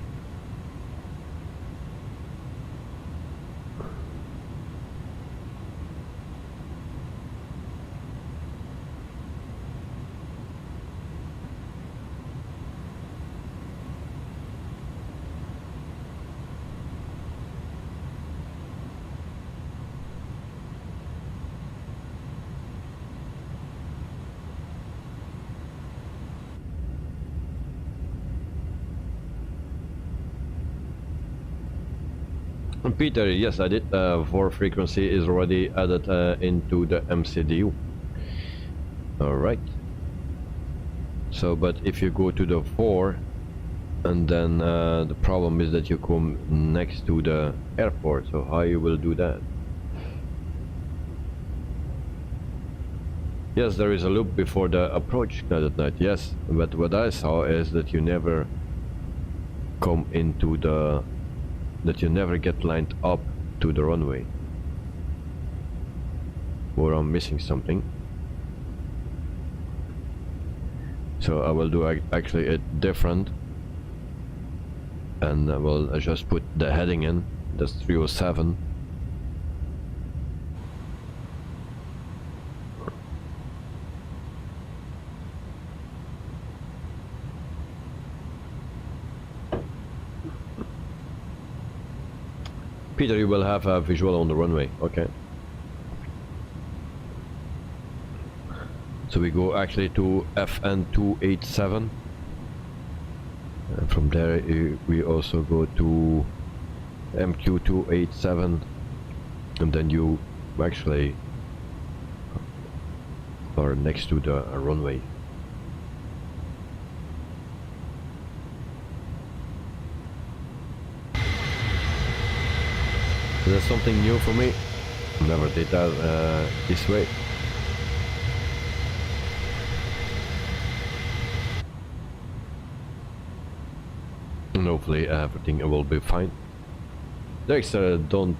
Peter, yes, I did. 4 frequency is already added into the MCDU. Alright. So, but if you go to the 4, and then the problem is that you come next to the airport, so how you will do that? Yes, there is a loop before the approach at night, yes, but what I saw is that you never come into the... that you never get lined up to the runway. Or I'm missing something. So I will do actually it different. And I will just put the heading in, that's 307. Peter, you will have a visual on the runway, okay. So we go actually to FN287. And from there we also go to MQ287, and then you actually are next to the runway. That's something new for me. Never did that this way. And hopefully everything will be fine. Dexter, don't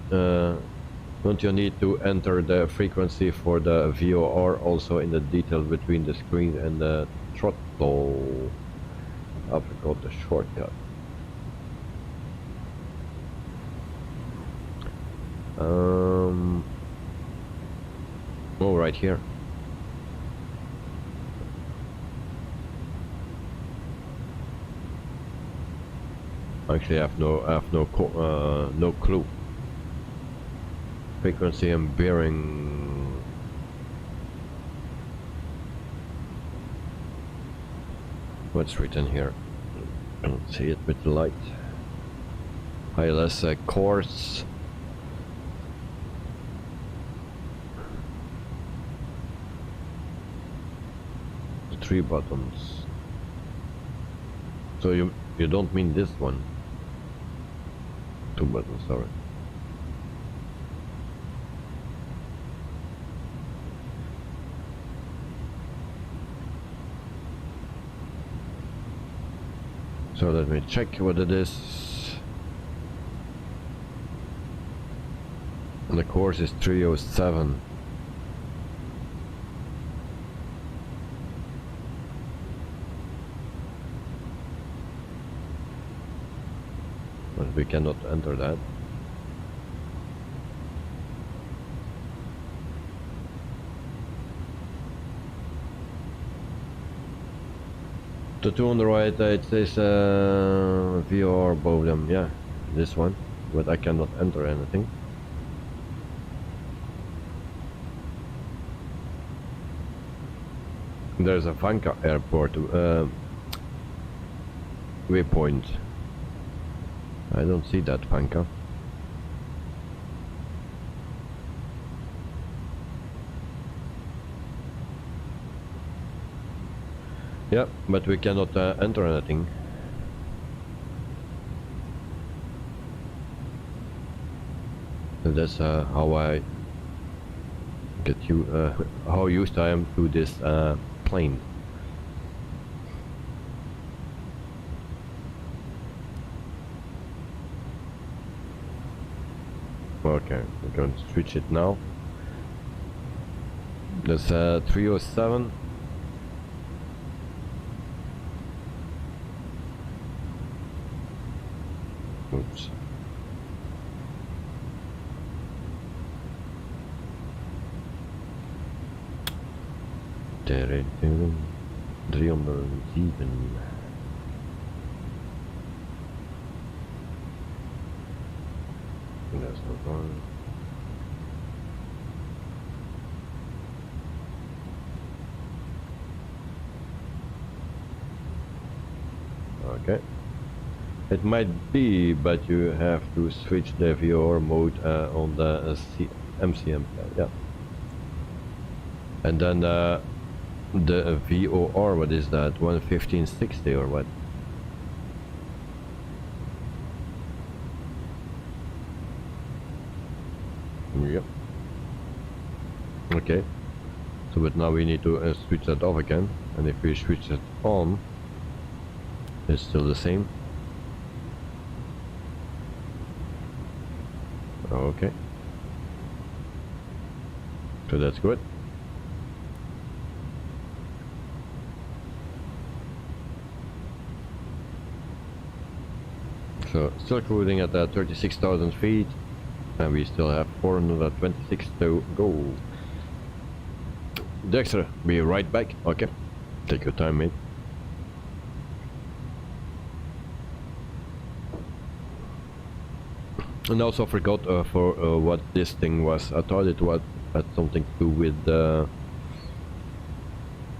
you need to enter the frequency for the VOR also in the details between the screen and the throttle? I forgot the shortcut. Oh, right here. Actually, I have no clue. Frequency and bearing. What's written here? I don't see it with the light. ILS course. 3 buttons. So you don't mean this one? 2 buttons, sorry. So let me check what it is. And the course is 307. But we cannot enter that. The 2 on the right, it says VR above them, yeah, this one, but I cannot enter anything. There's a Vanka airport waypoint. I don't see that Vanka. Yeah, but we cannot enter anything. So that's how I get you, how used I am to this plane. Okay, we're going to switch it now. That's 307. Oops. There, 307. That's not wrong. Okay. It might be, but you have to switch the VOR mode on the MCM. Yeah. And then the VOR, what is that? 11560 or what? Yep. Okay. So, but now we need to switch that off again. And if we switch it on, it's still the same. Okay. So that's good. So still cruising at 36,000 feet, and we still have 426 to go. Dexter, be right back. Okay, take your time, mate. And also forgot for what this thing was. I thought it was had something to do with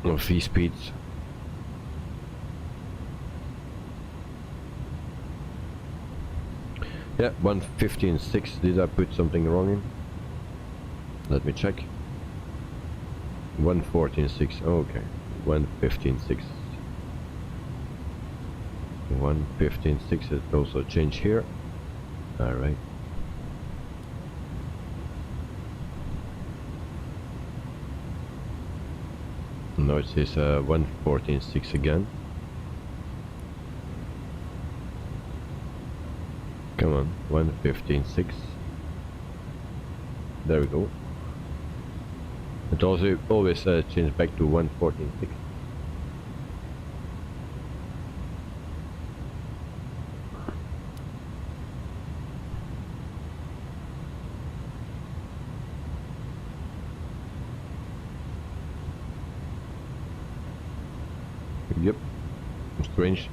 V speeds. Yeah, 115.6. Did I put something wrong in? Let me check. 114.6. Okay, 115.6. 115.6 is also changed here. All right. Now it says 114.6 again. Come on, 115.6. There we go. It also always changes back to 114.6. Yep, strange.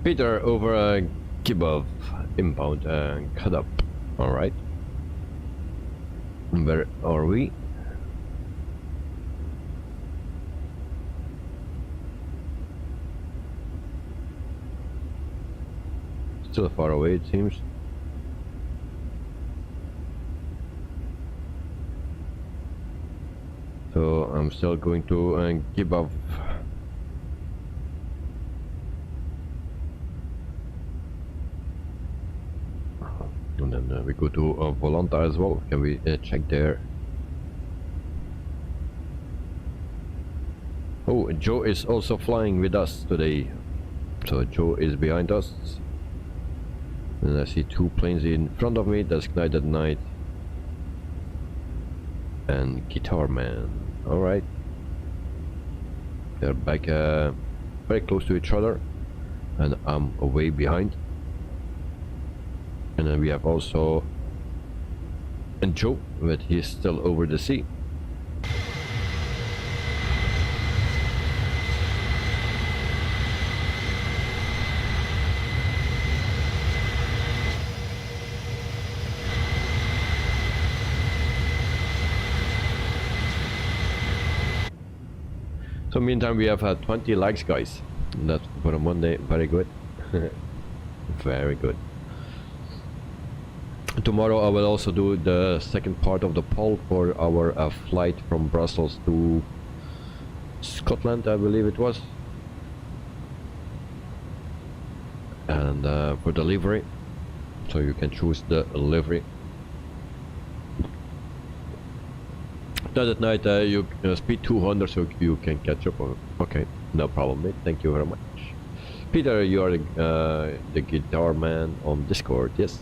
Peter over Kibov inbound cut up. Alright. Where are we? Still far away, it seems. So I'm still going to give up. And then we go to Volanta as well. Can we check there? Oh, Joe is also flying with us today. So Joe is behind us. And I see two planes in front of me. That's Night at Night and Guitar Man. Alright. They're back very close to each other. And I'm way behind. And then we have also Joe, but he's still over the sea. So meantime we have 20 likes, guys. And that's for a Monday. Very good. Very good. Tomorrow I will also do the second part of the poll for our flight from Brussels to Scotland, I believe it was. And for the livery. So you can choose the livery. That at night you speed 200 so you can catch up. Okay, no problem, mate. Thank you very much. Peter, you are the guitar man on Discord, yes?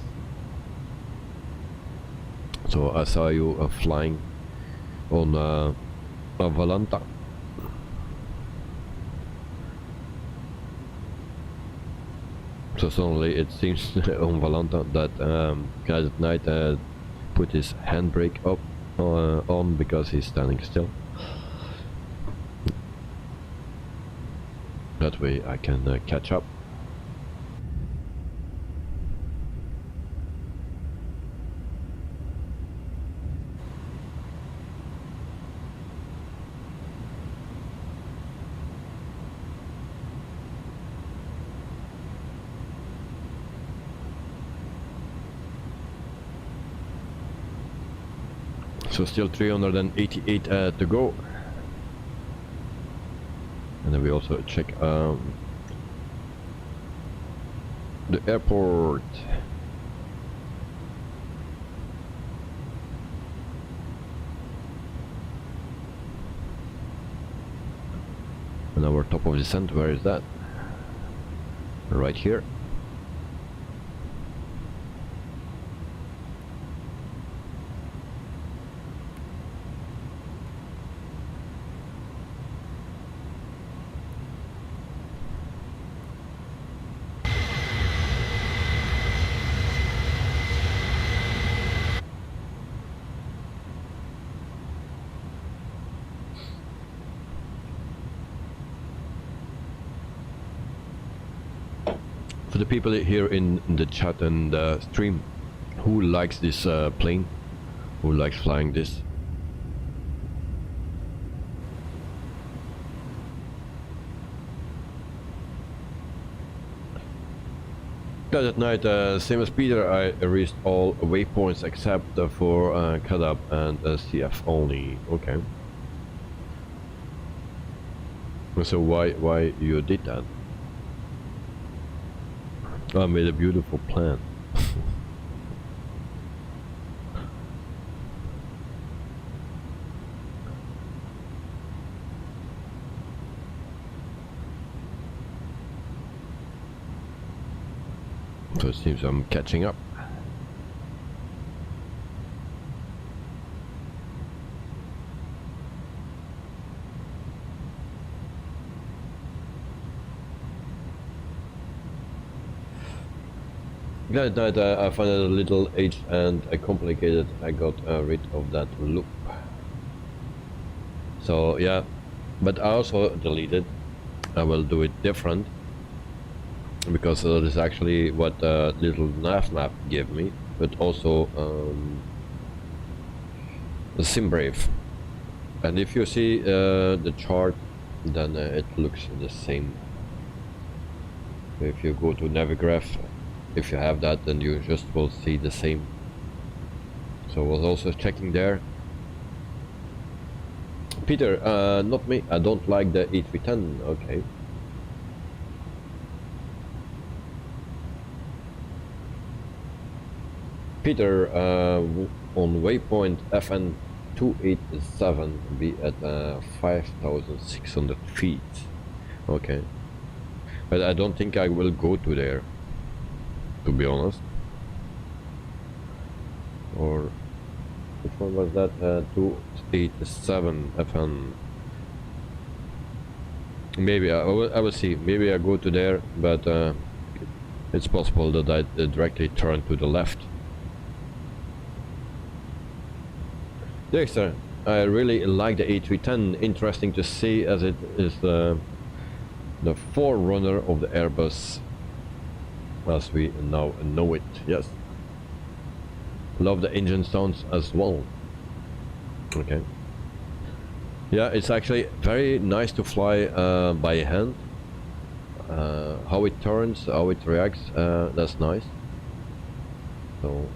So I saw you flying on Volanta. So suddenly it seems on Volanta that guys at night put his handbrake up on because he's standing still. That way I can catch up. So still 388 to go. And then we also check the airport. And our top of descent, where is that? Right here. For the people here in the chat and stream, who likes this plane? Who likes flying this? That night, same as Peter, I erased all waypoints except for QUADRANT and CF only. Okay. So why you did that? I made a beautiful plan. So it seems I'm catching up. That night I found it a little aged and complicated. I got rid of that loop. So yeah, but I also deleted. I will do it different because that is actually what little nav map gave me, but also the SimBrave. And if you see the chart, then it looks the same. If you go to Navigraph, if you have that, then you just will see the same. So I was also checking there. Peter, not me, I don't like the A310. Okay. Peter, on waypoint FN287 be at 5,600 feet. Okay. But I don't think I will go to there, to be honest. Or which one was that? 287 FN. Maybe I will see. Maybe I go to there, but it's possible that I directly turn to the left. Dexter, I really like the A310. Interesting to see, as it is the forerunner of the Airbus as we now know it. Yes. Love the engine sounds as well. Okay. Yeah, it's actually very nice to fly by hand. How it turns, how it reacts, that's nice. So,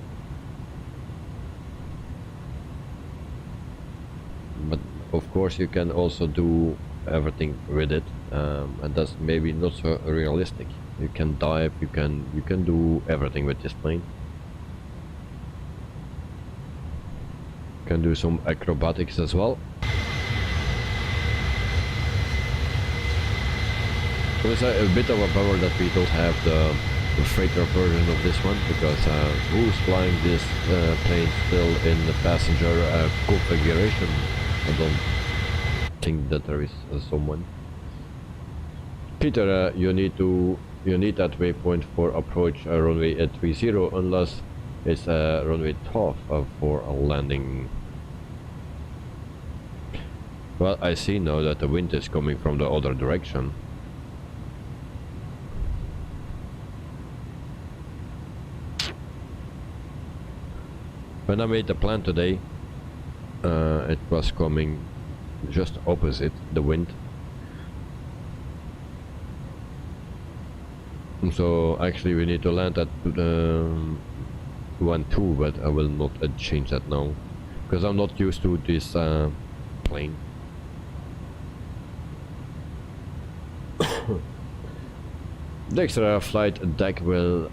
but of course you can also do everything with it, and that's maybe not so realistic. You can dive, you can do everything with this plane. You can do some acrobatics as well. So it's a bit of a bummer that we don't have the freighter version of this one, because who's flying this plane still in the passenger configuration? I don't think that there is someone. Peter, you need that waypoint for approach runway 30, unless It's runway 12 for a landing. Well, I see now that the wind is coming from the other direction. When I made the plan today, it was coming just opposite the wind. So actually we need to land at 1-2, but I will not change that now, because I'm not used to this plane. The extra flight deck will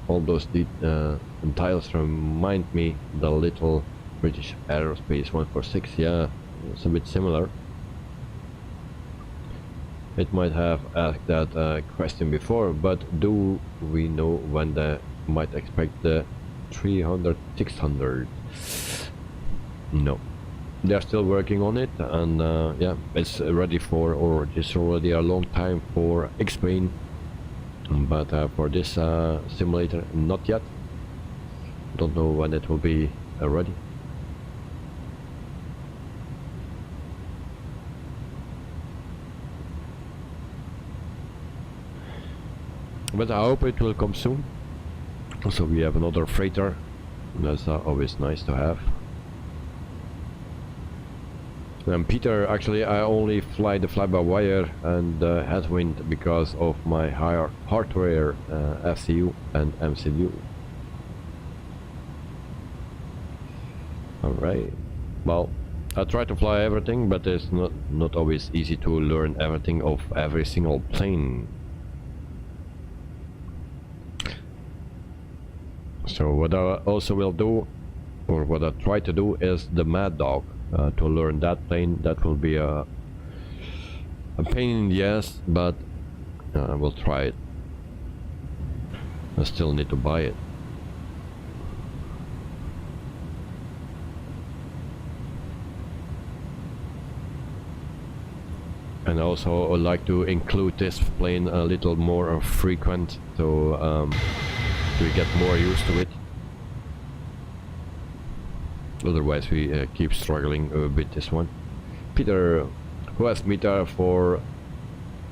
all those tiles remind me the little British Aerospace 146. Yeah, it's a bit similar. It might have asked that question before, but do we know when they might expect the 300-600? No, they're still working on it, and yeah, it's ready for, or it's already a long time for X-Plane, but for this simulator, not yet. Don't know when it will be ready. But I hope it will come soon. So we have another freighter. That's always nice to have. And Peter, actually I only fly the fly-by-wire and headwind because of my higher hardware FCU and MCU. Alright. Well, I try to fly everything, but it's not always easy to learn everything of every single plane. So what I also will do, or what I try to do, is the Mad Dog. To learn that plane. That will be a pain in the ass, but I will try it. I still need to buy it. And also I would like to include this plane a little more frequent, so we get more used to it. Otherwise we keep struggling with this one. Peter, who has meter for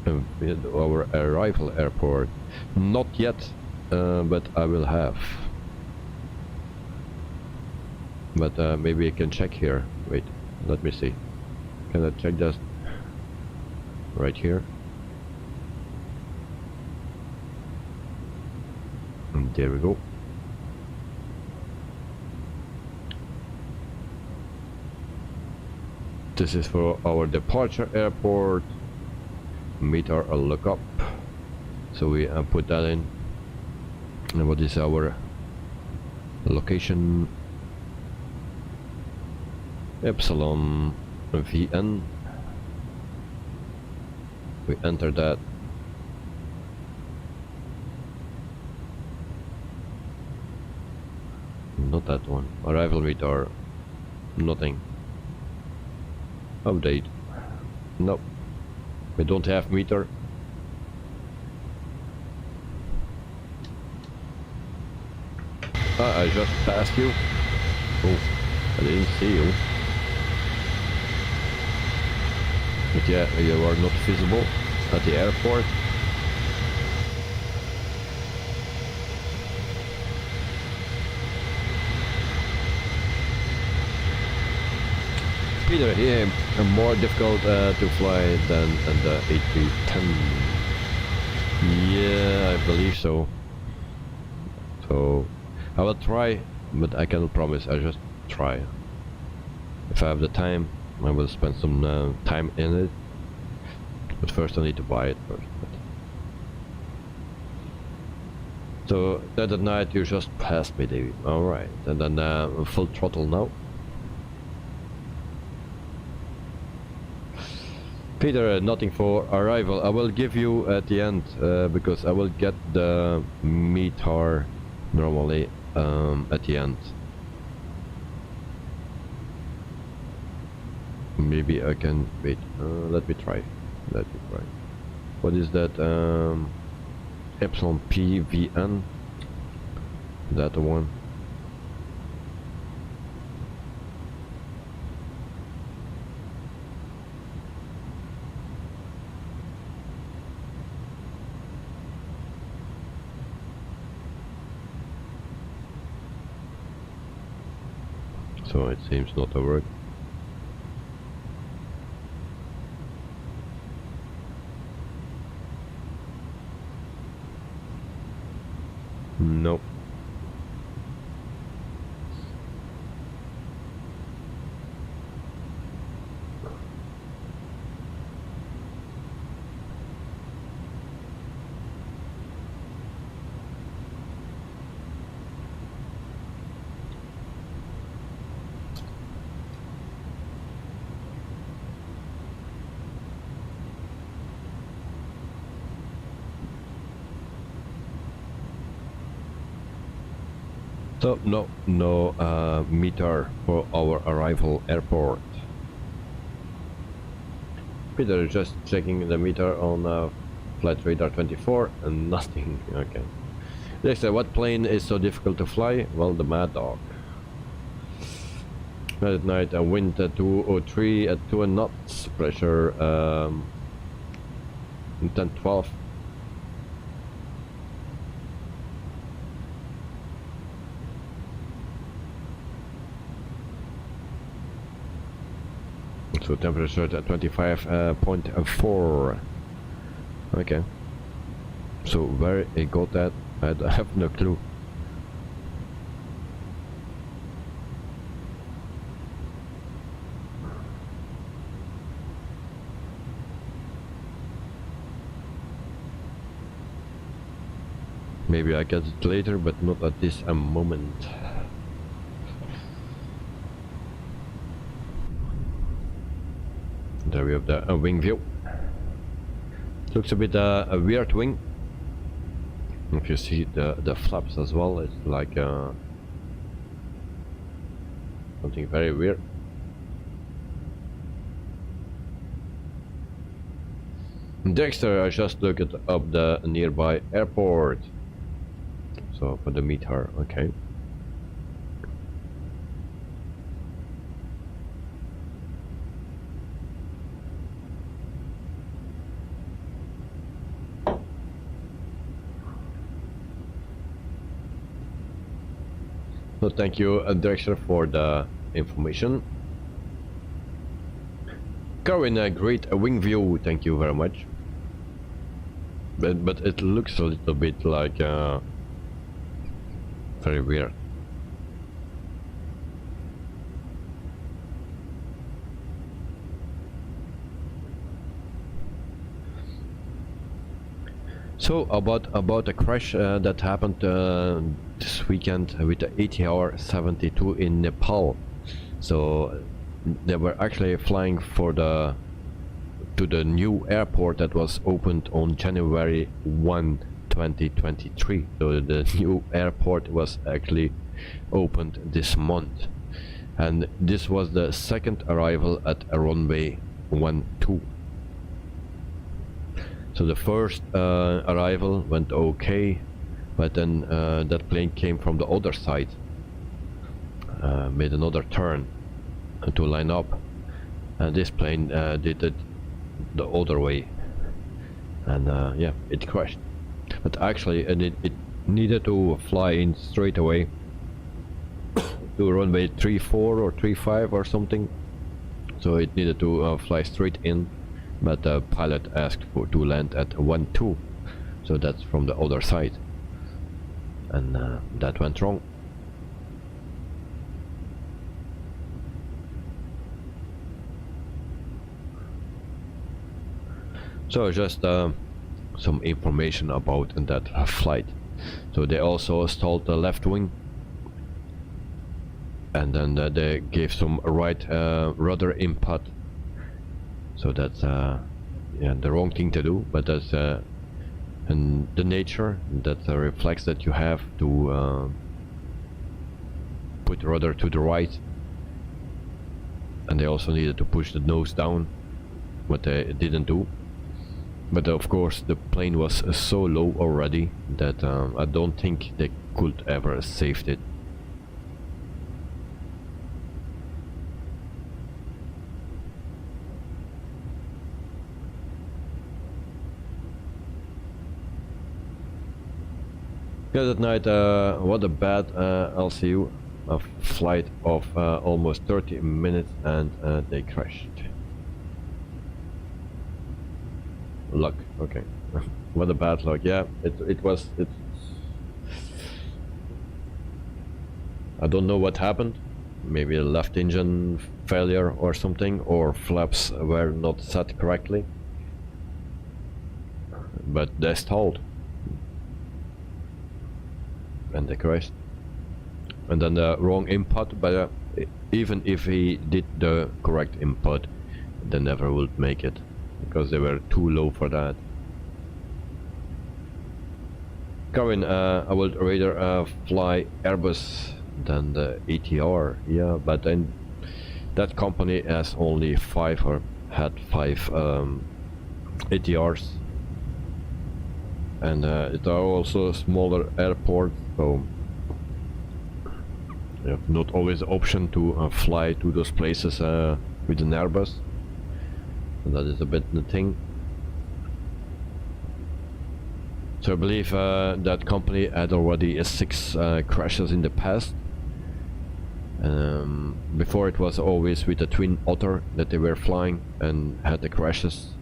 our arrival airport? Not yet, but I will have. But maybe I can check here. Wait, let me see. Can I check that? Right here. And there we go. This is for our departure airport. Meter a lookup. So we put that in. And what is our location? Epsilon VN. We enter that. Not that one. Arrival meter. Nothing. Update. Nope. We don't have meter. I just passed you. Oh, I didn't see you. But yeah, you are not visible at the airport. Peter, yeah, more difficult to fly than the A310. Yeah, I believe so. So I will try, but I cannot promise. I just try. If I have the time, I will spend some time in it. But first I need to buy it first. So that at night you just passed me, David. Alright, and then full throttle now. Peter, nothing for arrival. I will give you at the end because I will get the meter normally at the end. Maybe I can wait. Let me try. What is that? Epsilon PVN. That one. So it seems not to work. Nope. So no meter for our arrival airport. Peter is just checking the meter on flight radar 24 and nothing. Okay. Next, what plane is so difficult to fly? Well, the Mad Dog. At night, wind 203 at 2 knots, pressure 10-12. So temperature at 25.4. Okay. So where it got that, I have no clue. Maybe I get it later, but not at this moment. There we have the wing view. Looks a bit a weird wing. If you see the flaps as well, it's like something very weird. Dexter, I just looked up the nearby airport. So for the meter, okay. So thank you, Dexter, for the information. Karin, a great wing view, thank you very much. But it looks a little bit like very weird. So about the crash that happened this weekend with the ATR-72 in Nepal. So they were actually flying for to the new airport that was opened on January 1, 2023. So the new airport was actually opened this month, and this was the second arrival at a runway 12. So the first arrival went okay, but then that plane came from the other side, made another turn to line up, and this plane did it the other way, and yeah, it crashed. But actually it needed to fly in straight away to runway 34 or 35 or something, so it needed to fly straight in. But the pilot asked to land at 12, so that's from the other side, and that went wrong. So just some information about that flight. So they also stalled the left wing, and then they gave some right rudder input. So that's yeah, the wrong thing to do, but that's and the nature, that reflects that you have to put the rudder to the right, and they also needed to push the nose down, what they didn't do. But of course the plane was so low already that I don't think they could ever saved it. Because at night, what a bad LCU, a flight of almost 30 minutes, and they crashed. Luck, okay. What a bad luck. Yeah, it was. I don't know what happened. Maybe a left engine failure or something, or flaps were not set correctly. But they stalled. And they crashed. And then the wrong input, but even if he did the correct input, they never would make it, because they were too low for that. Kevin, I would rather fly Airbus than the ATR, yeah, but then that company has only 5 or had 5 ATRs. And it are also smaller airports, so you have not always the option to fly to those places with an Airbus. And that is a bit the thing. So I believe that company had already 6 crashes in the past. Before it was always with the Twin Otter that they were flying and had the crashes.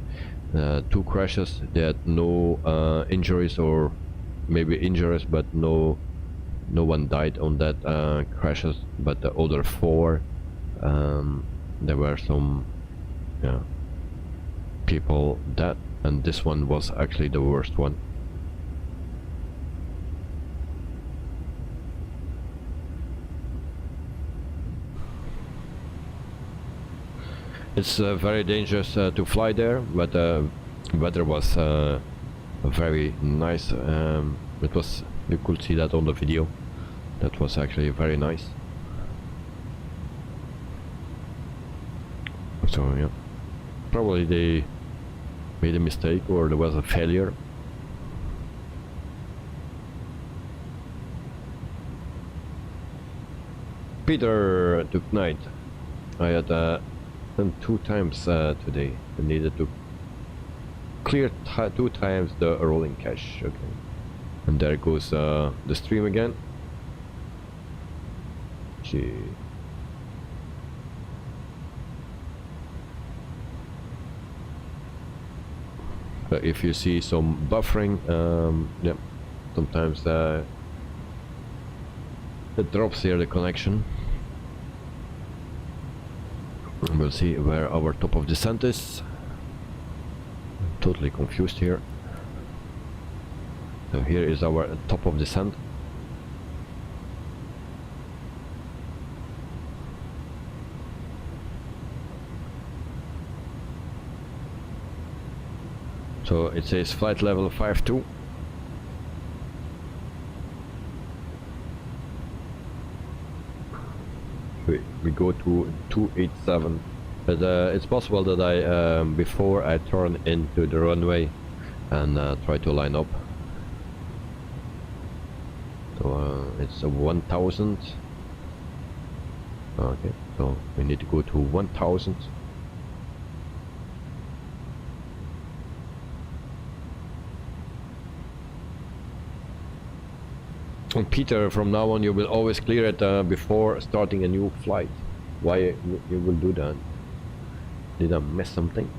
2 crashes. They had no injuries, or maybe injuries, but no one died on that crashes. But the other 4, there were some people dead, and this one was actually the worst one. It's very dangerous to fly there, but weather was very nice. It was, you could see that on the video. That was actually very nice. So yeah, probably they made a mistake, or there was a failure. Peter took night. I had done 2 times today. I needed to clear 2 times the rolling cache. Okay, and there goes the stream again. Gee. But if you see some buffering, yeah, sometimes it drops here, the connection. We'll see where our top of descent is. I'm totally confused here. So here is our top of descent. So it says flight level 52. We go to 287, but it's possible that I before I turn into the runway and try to line up. So it's a 1000. Okay, so we need to go to 1000. And Peter, from now on you will always clear it before starting a new flight. Why you will do that? Did I miss something?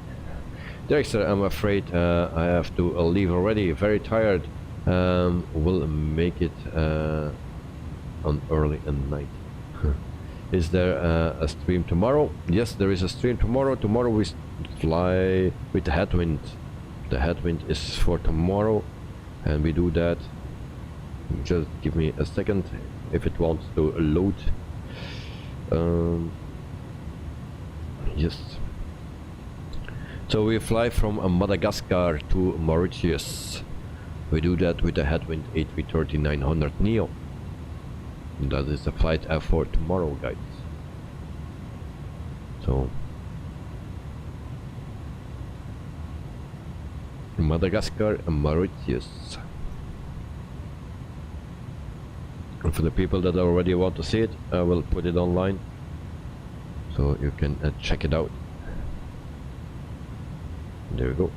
Dexter, I'm afraid I have to leave already. Very tired. We'll make it on early at night. Is there a stream tomorrow? Yes, there is a stream tomorrow. Tomorrow we fly with the headwind. The headwind is for tomorrow, and we do that. Just give me a second if it wants to load. Yes. So we fly from Madagascar to Mauritius. We do that with the headwind A330-900 Neo. And that is the flight for tomorrow, guys. So Madagascar and Mauritius. And for the people that already want to see it, I will put it online, so you can check it out. There we go.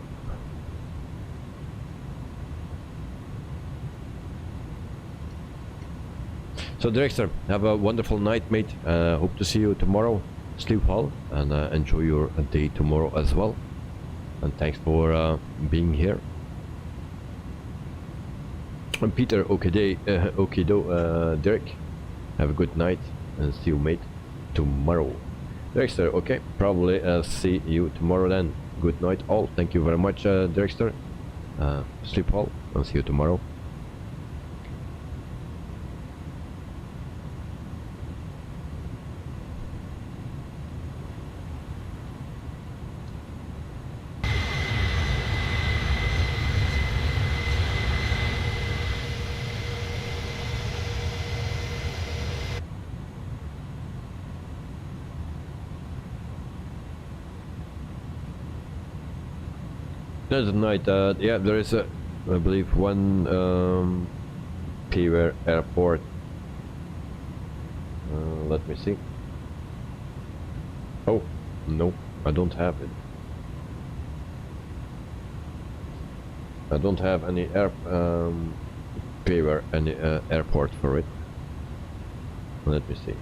So Drexter, have a wonderful night, mate. Hope to see you tomorrow. Sleep well and enjoy your day tomorrow as well. And thanks for being here. And Peter, okido, Derek, have a good night and see you, mate, tomorrow. Drexter, okay, probably see you tomorrow then. Good night all. Thank you very much, Drexter. Sleep well and see you tomorrow. There's night. Yeah, there is a, I believe, one Papua airport. Let me see. Oh, no, I don't have it. I don't have any Papua, any airport for it. Let me see.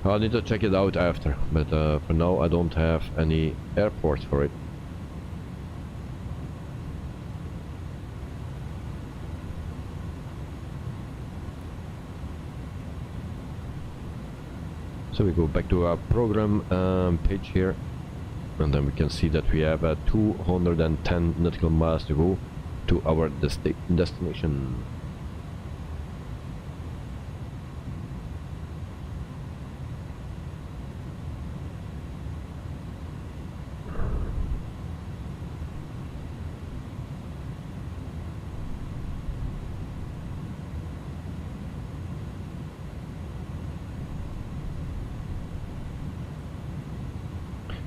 I need to check it out after, but for now I don't have any airports for it. So we go back to our program page here, and then we can see that we have 210 nautical miles to go to our destination.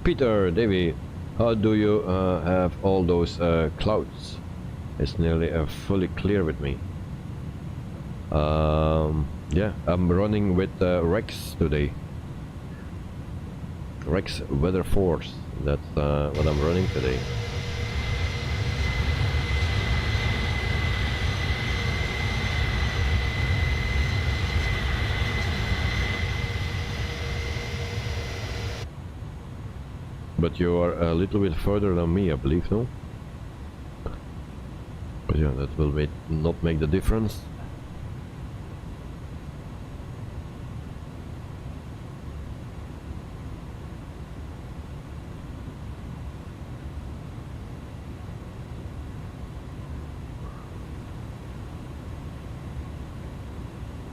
Peter, Davey, how do you have all those clouds? It's nearly fully clear with me. Yeah, I'm running with Rex today. Rex Weather Force, that's what I'm running today. But you are a little bit further than me, I believe, no? But yeah, that will not make the difference.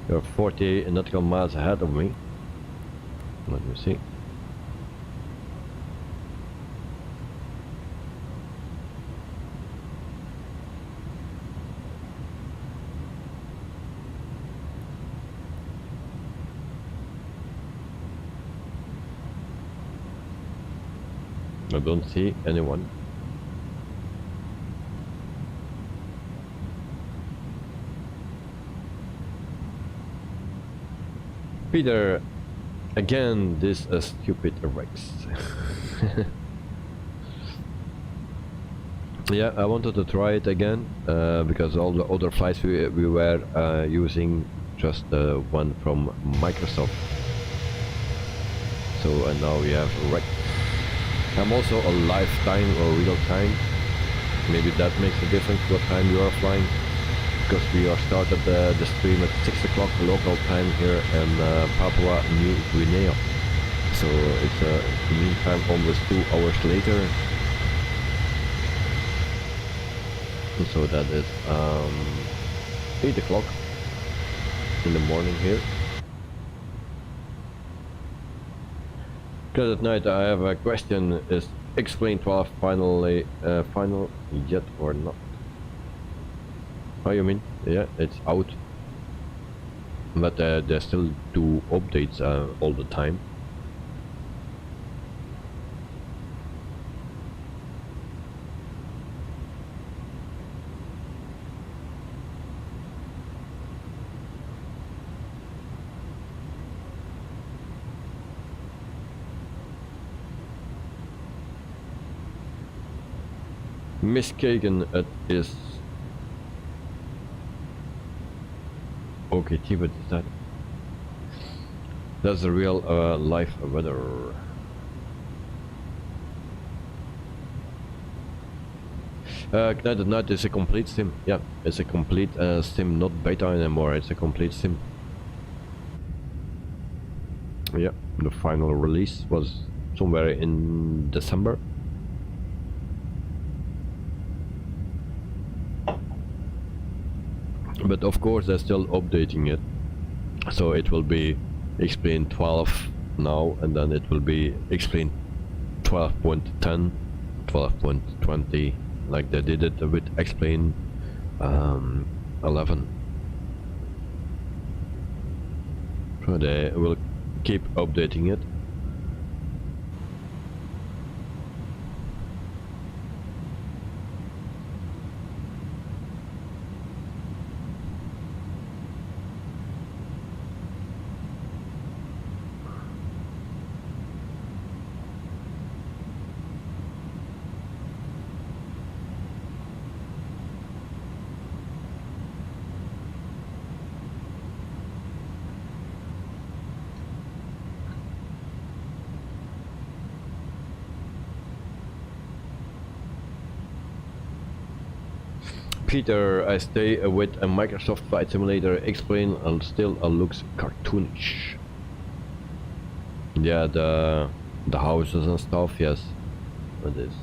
You're 40 nautical miles ahead of me. Let me see. I don't see anyone. Peter, again, this stupid Rex. Yeah, I wanted to try it again because all the other flights we were using just one from Microsoft. So and now we have Rex. I'm also a lifetime or real time. Maybe that makes a difference what time you are flying, because we are started the stream at 6 o'clock local time here in Papua New Guinea. So it's in the meantime almost 2 hours later. And so that is 8 o'clock in the morning here. Because at night I have a question: is X-Plane 12 finally final yet or not? How you mean? Yeah, it's out, but they still do updates all the time. Miss Kagan, it is okay, but is that's the real life weather. United Night is a complete sim. Yeah, it's a complete sim, not beta anymore. It's a complete sim. Yeah, the final release was somewhere in December. But of course they're still updating it. So it will be explained 12 now, and then it will be explained 12.10, 12.20, like they did it with explain 11. So they will keep updating it. Peter, I stay with a Microsoft Flight Simulator. Explain, and still looks cartoonish. Yeah, the houses and stuff. Yes, it is.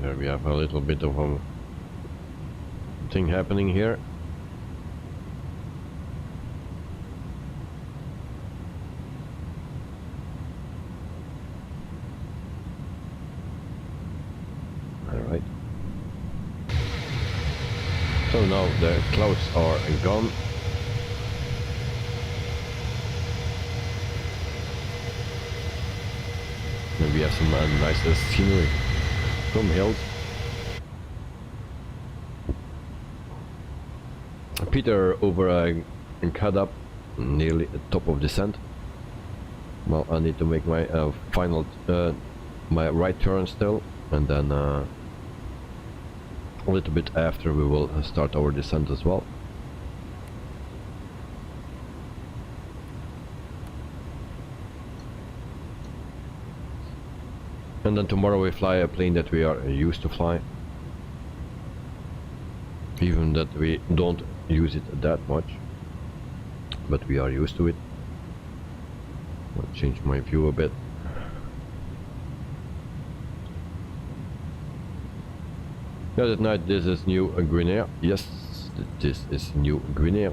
There we have a little bit of a thing happening here. Alright. So now the clouds are gone. And we have some nice scenery from hills. Peter over in Cadap, nearly at top of descent. Well, I need to make my final my right turn still, and then a little bit after we will start our descent as well. And then tomorrow we fly a plane that we are used to fly, even that we don't use it that much, but we are used to it. I'll change my view a bit. Yeah, at night this is New Guinea. Yes, this is New Guinea.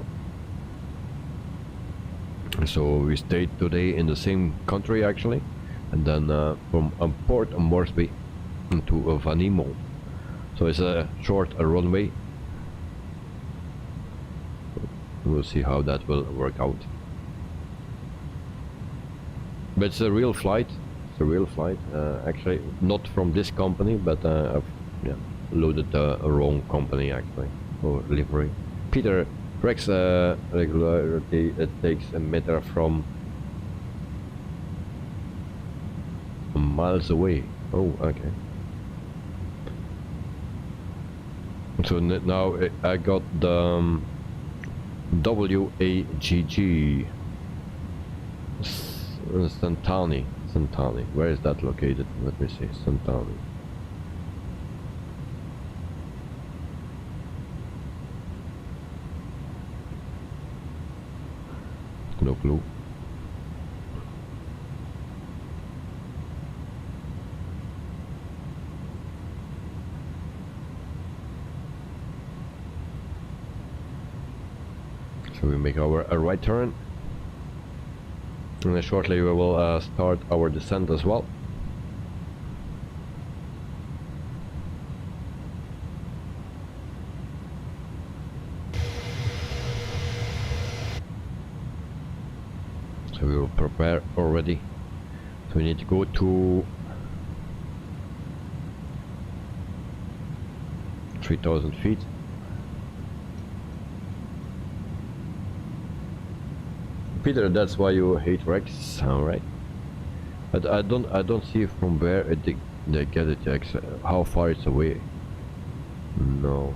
So we stayed today in the same country actually, and then from Port Moresby to Vanimo. So it's a short runway. We'll see how that will work out. But it's a real flight. It's a real flight. Actually, not from this company, but I've loaded the wrong company actually, or livery. Peter, Rex regularity it takes a meter from miles away. Oh, okay. So now I got the WAGG Santani. Where is that located? Let me see. Santani. No clue. So we make our right turn, and then shortly we will start our descent as well. So we will prepare already. So we need to go to 3,000 feet. Peter, that's why you hate Rex, alright? But I don't see from where they get it, how far it's away. No.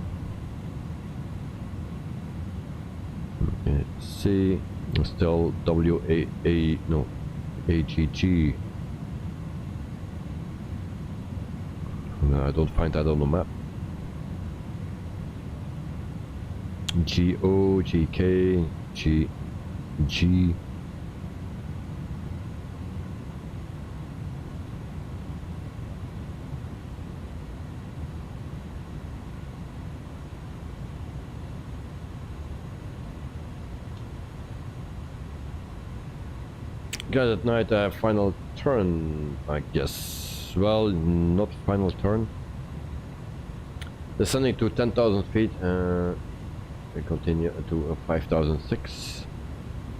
Okay, C, still W-A-A, no, A-G-G. No, I don't find that on the map. G-O, G-K, G-G. Guys, at night, final turn, I guess. Well, not final turn. Descending to 10,000 feet, we continue to 5,006.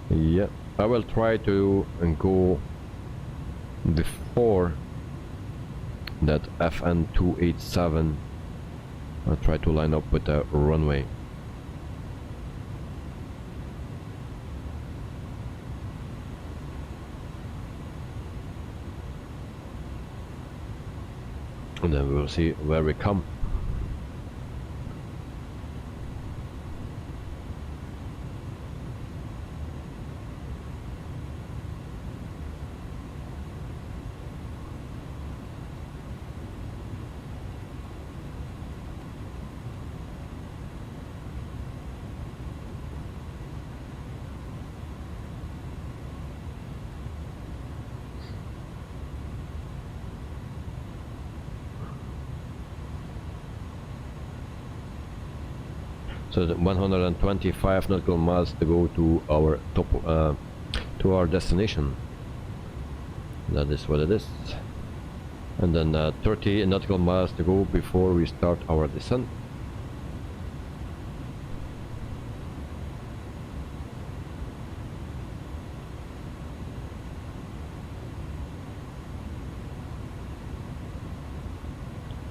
Yeah, I will try to go before that FN287. I'll try to line up with the runway. And then we'll see where we come. So the 125 nautical miles to go to our to our destination. That is what it is. And then 30 nautical miles to go before we start our descent.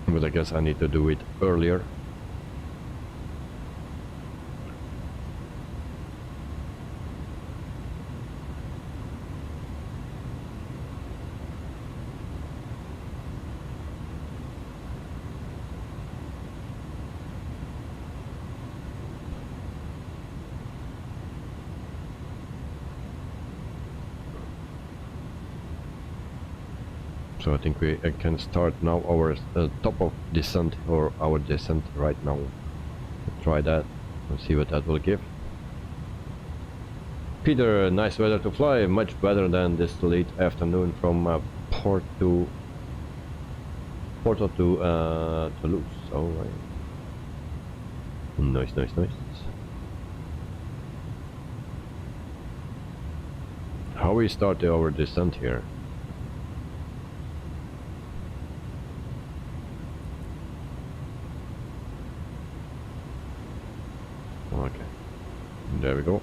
But I guess I need to do it earlier. So I think we can start now our top of descent, or our descent right now. Let's try that and see what that will give. Peter, nice weather to fly, much better than this late afternoon from Porto to Toulouse. Alright. Nice, nice, nice. How we start our descent here? Okay, there we go.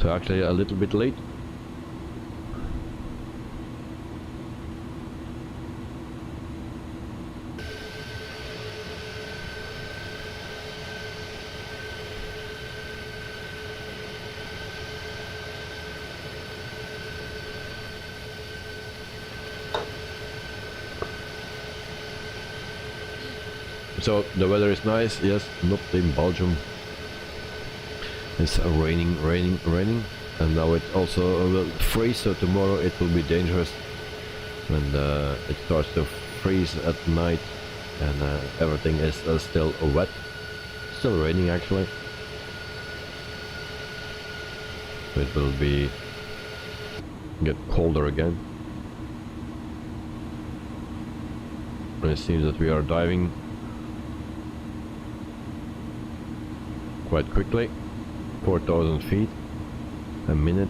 So actually a little bit late. So the weather is nice, yes, not in Belgium. It's raining, and now it also will freeze, so tomorrow it will be dangerous when it starts to freeze at night and everything is still wet. Still raining actually. So it will get colder again. And it seems that we are diving quite quickly. 4,000 feet a minute.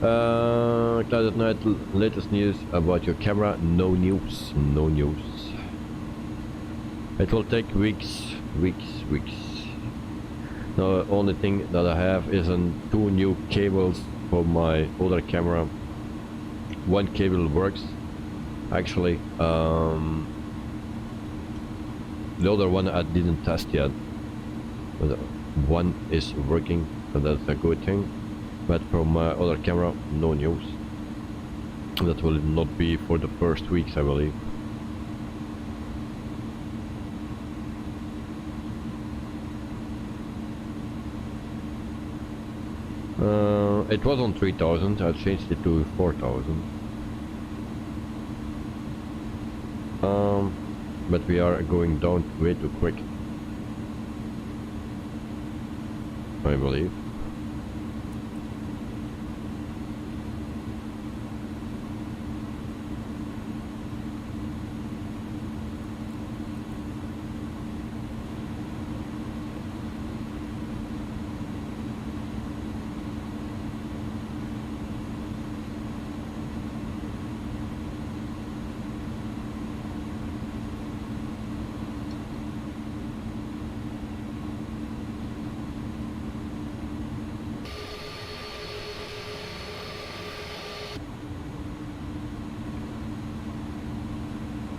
Cloud at Night, latest news about your camera. No news, no news. It will take weeks. The only thing that I have is two new cables for my older camera. One cable works actually. The other one I didn't test yet, but one is working, so that's a good thing. But from my other camera, no news. That will not be for the first weeks, I believe. It was on 3000, I changed it to 4000. But we are going down way too quick, I believe.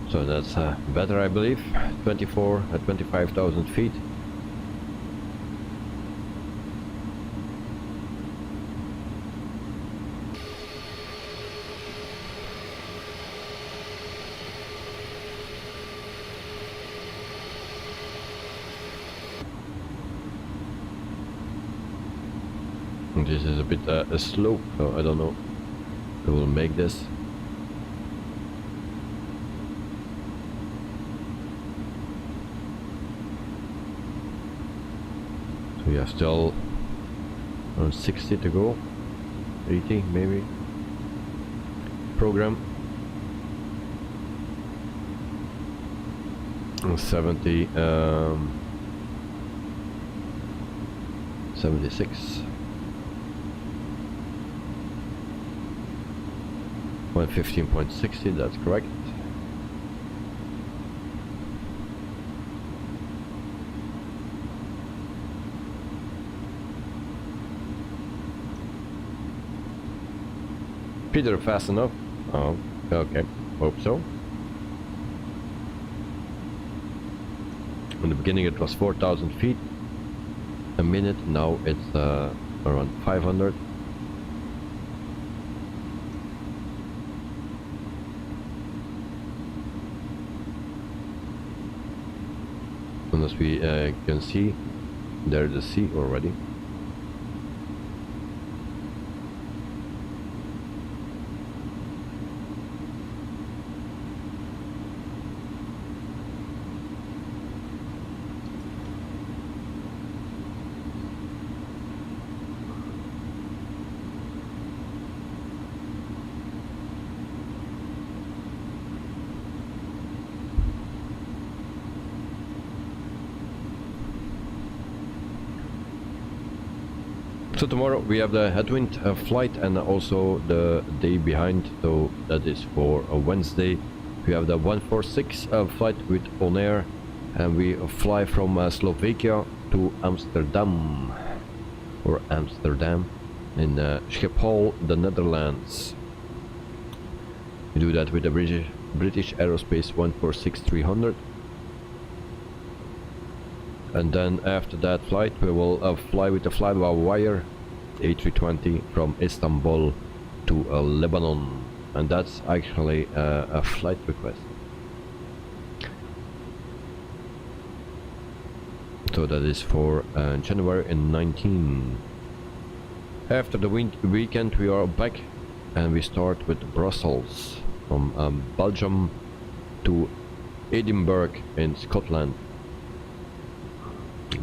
So that's better, I believe. 24 at 25,000 feet. And this is a bit slow, so I don't know if it will make this. We have still around 60 to go, 80 maybe. Program 70, 76, 115.60, that's correct. Peter, fast enough? Oh, okay, hope so. In the beginning it was 4,000 feet a minute, now it's around 500. And as we can see, there's the sea already. So tomorrow we have the headwind flight and also the day behind, so that is for Wednesday. We have the 146 flight with On Air, and we fly from Slovakia to Amsterdam, or Amsterdam, in Schiphol, the Netherlands. We do that with the British Aerospace 146-300. And then after that flight we will fly with the fly-by-wire A320 from Istanbul to Lebanon, and that's actually a flight request. So that is for January 19. After the weekend we are back and we start with Brussels, from Belgium to Edinburgh in Scotland.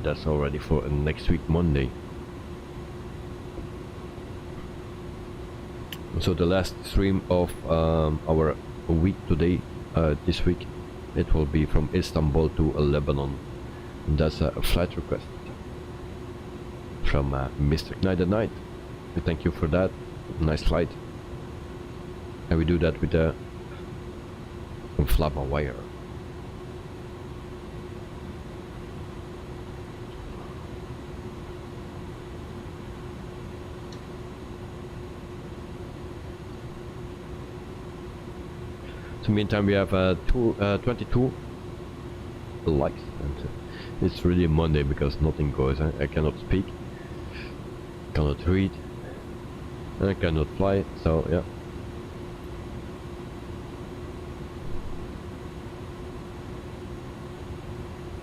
That's already for next week, Monday. So the last stream of our week today, this week, it will be from Istanbul to Lebanon. And that's a flight request from Mr. Knight at Night. We thank you for that. nice flight. And we do that with a flapper wire. So meantime we have 22 likes, and it's really Monday because nothing goes. I cannot speak, cannot read, and I cannot fly, so yeah.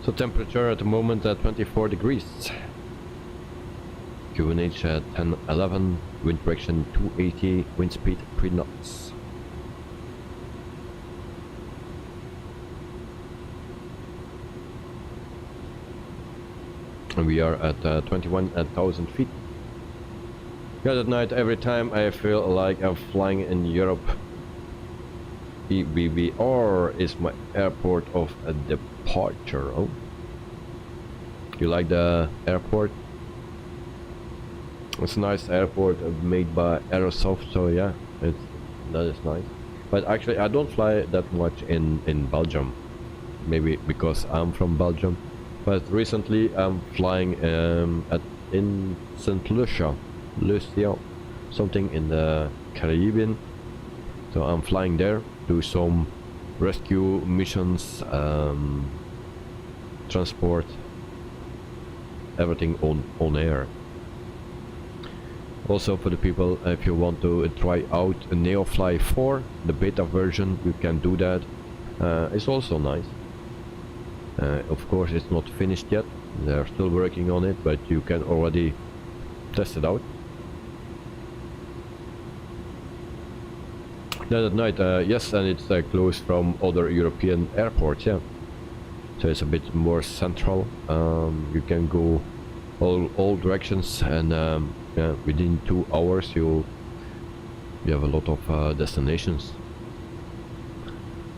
So temperature at the moment at 24 degrees. QNH at 1011, wind direction 280, wind speed 3 knots. And we are at 21,000 feet. Yeah, at night every time I feel like I'm flying in Europe. EBBR is my airport of a departure. Oh, you like the airport? It's a nice airport made by Aerosoft, so yeah, that is nice. But actually I don't fly that much in Belgium, maybe because I'm from Belgium. But recently I'm flying in St. Lucia, something in the Caribbean. So I'm flying there, do some rescue missions, transport, everything on air. Also for the people, if you want to try out a Neofly 4, the beta version, you can do that. It's also nice. Of course it's not finished yet, they're still working on it, but you can already test it out. Then at night, yes, and it's closed from other European airports, yeah. So it's a bit more central. You can go all directions, and yeah, within 2 hours you have a lot of destinations.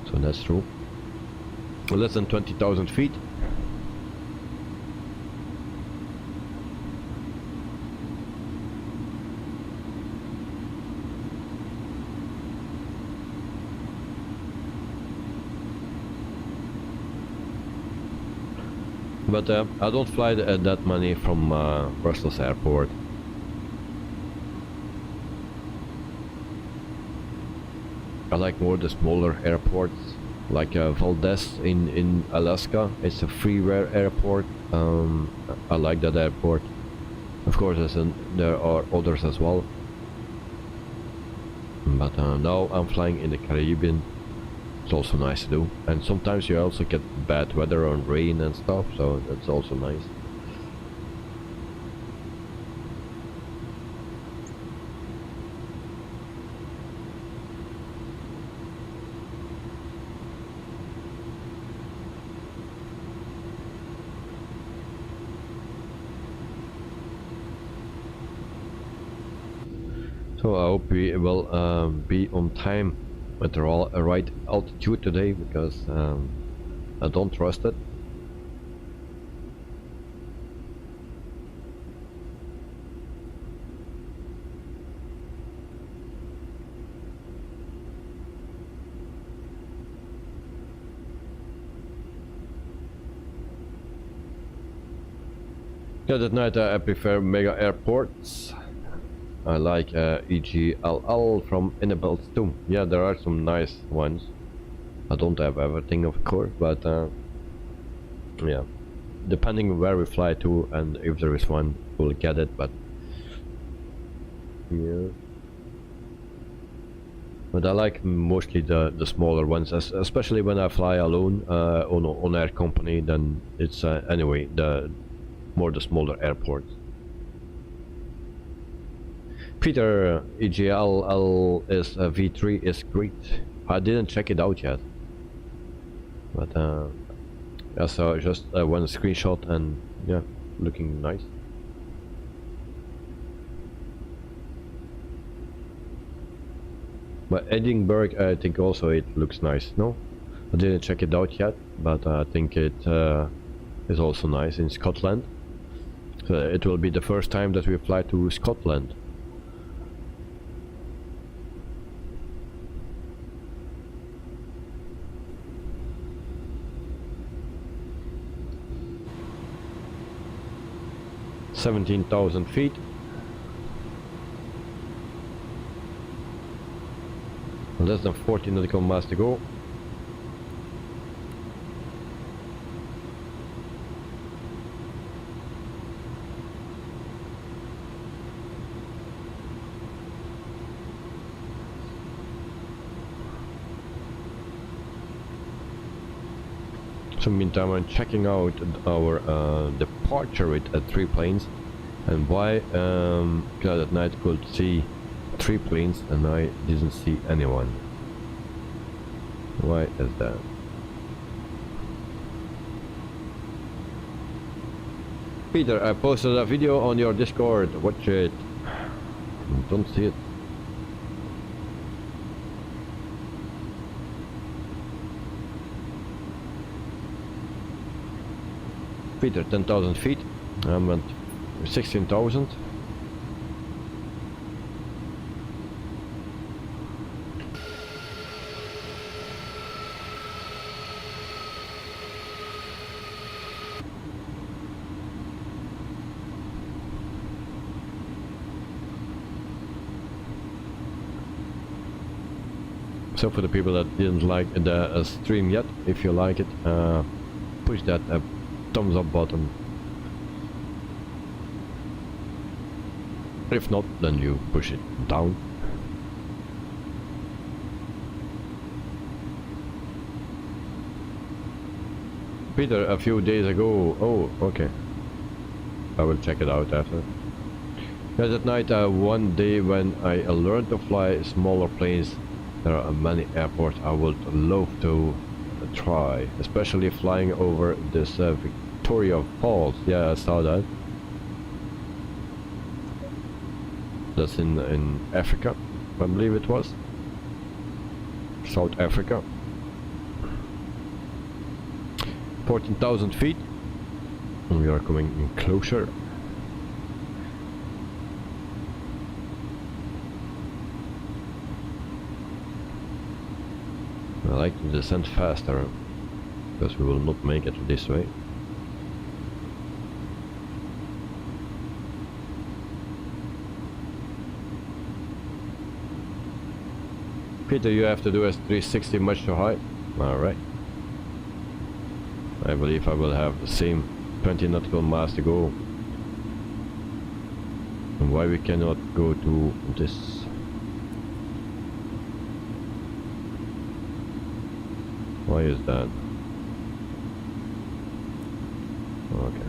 So that's true. Less than 20,000 feet. But I don't fly that many from Brussels airport. I like more the smaller airports, like Valdez in Alaska. It's a freeware airport. I like that airport. Of course there are others as well. But now I'm flying in the Caribbean. It's also nice to do, and sometimes you also get bad weather and rain and stuff, so that's also nice. So I hope we will be on time at the right altitude today, because I don't trust it. Yeah, that night I prefer mega airports. I like EGLL from inibuilds too. Yeah, there are some nice ones. I don't have everything, of course, but yeah, depending where we fly to, and if there is one, we'll get it. But yeah, but I like mostly the smaller ones, especially when I fly alone on air company. Then it's anyway the smaller airports. Peter, EGLL is V3 is great. I didn't check it out yet, but I saw just one screenshot, and yeah, looking nice. But Edinburgh, I think also it looks nice. No, I didn't check it out yet, but I think it is also nice in Scotland. So it will be the first time that we fly to Scotland. 17,000 feet. Less than 14 nautical miles to go. So meantime I'm checking out our departure rate at 3 planes, and why because at night could see 3 planes and I didn't see anyone. Why is that? Peter, I posted a video on your Discord, watch it. Don't see it. Peter, 10,000 feet. I'm at 16,000. So for the people that didn't like the stream yet, if you like it, push that thumbs up button. If not, then you push it down. Peter, a few days ago. Oh, okay. I will check it out after. Because at night, one day when I learned to fly smaller planes, there are many airports I would love to try, especially flying over this Victoria Falls. Yeah, I saw that. That's in Africa, I believe it was. South Africa. 14,000 feet. And we are coming in closer. I like to descend faster, because we will not make it this way. Peter, you have to do a 360 much too high. Alright. I believe I will have the same 20 nautical miles to go. And why we cannot go to this? Why is that? Okay.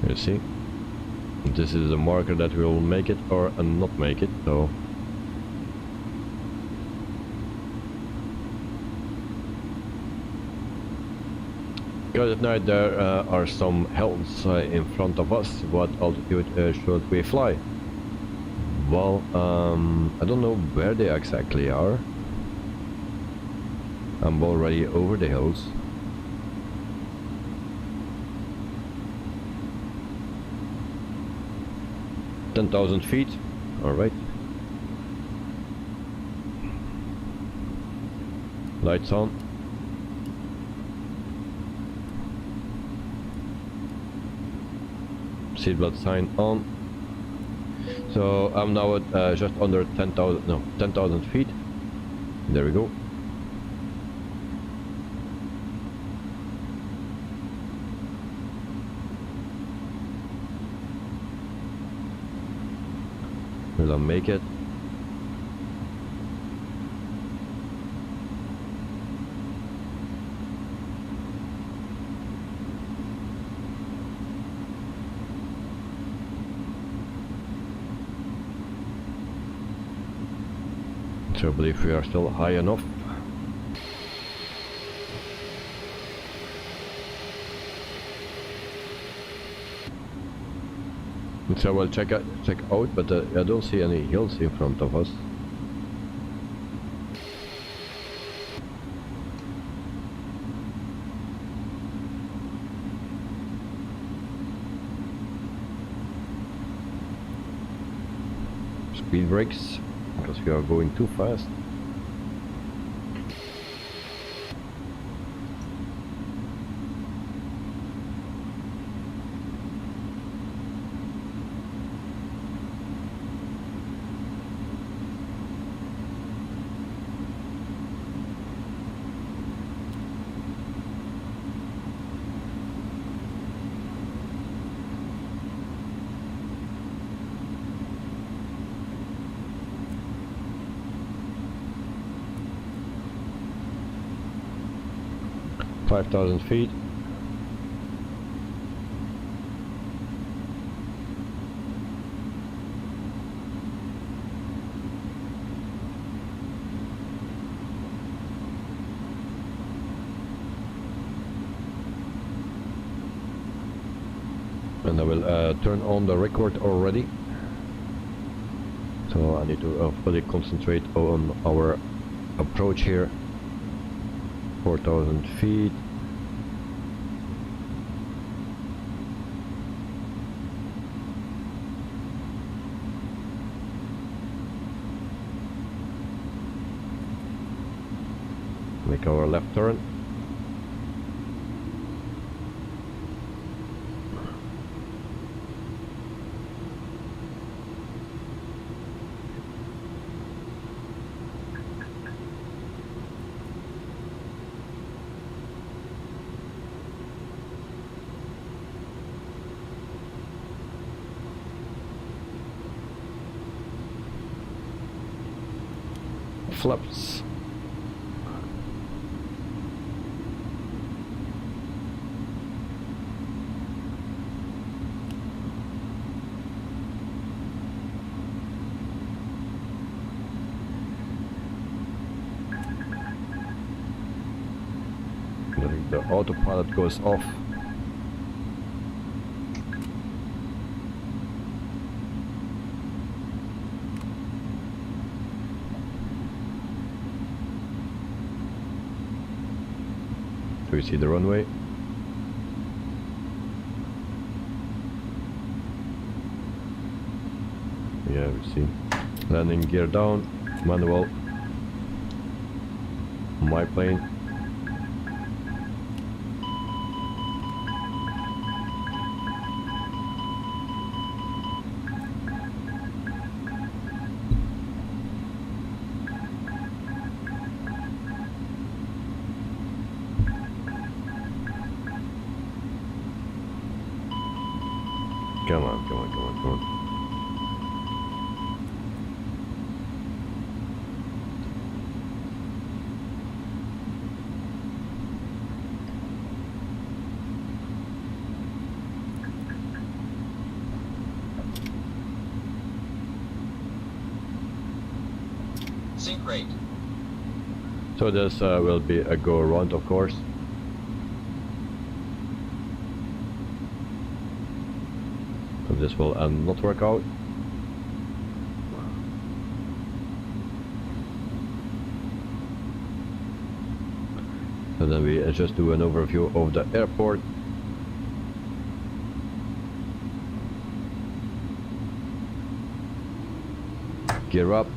You see, this is the marker that will make it or not make it. So because at night there are some hills in front of us. What altitude should we fly? Well, I don't know where they exactly are. I'm already over the hills. $10,000 feet. All right. Lights on. Seatbelt sign on. So I'm now at just under 10,000. No, 10,000 feet. There we go. Will I make it? So I believe we are still high enough. So we'll check out, but I don't see any hills in front of us. speed brakes because we are going too fast. $5,000 feet. And I will turn on the record already. So I need to fully concentrate on our approach here. 4,000 feet. Make our left turn. Flaps. The autopilot goes off. Do we see the runway? Yeah, we see. Landing gear down, manual. My plane. Come on, come on, come on, come on. Sync rate. So this will be a go around, of course. So this will not work out. So then we just do an overview of the airport. Gear up.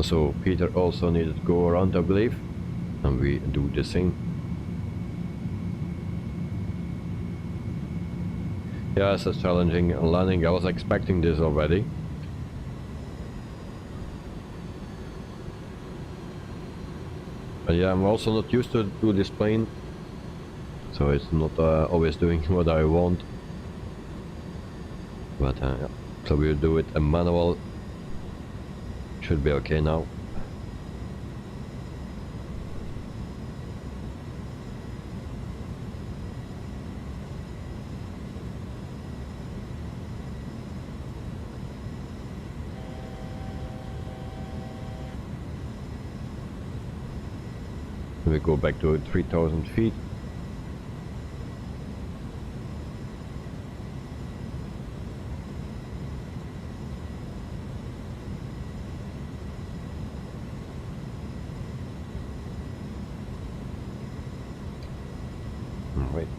So Peter also needed to go around, I believe, and we do the same. Yeah, it's a challenging landing. I was expecting this already. But yeah, I'm also not used to this plane, so it's not always doing what I want. But yeah. So we'll do it a manual. Should be okay now. We go back to 3,000 feet.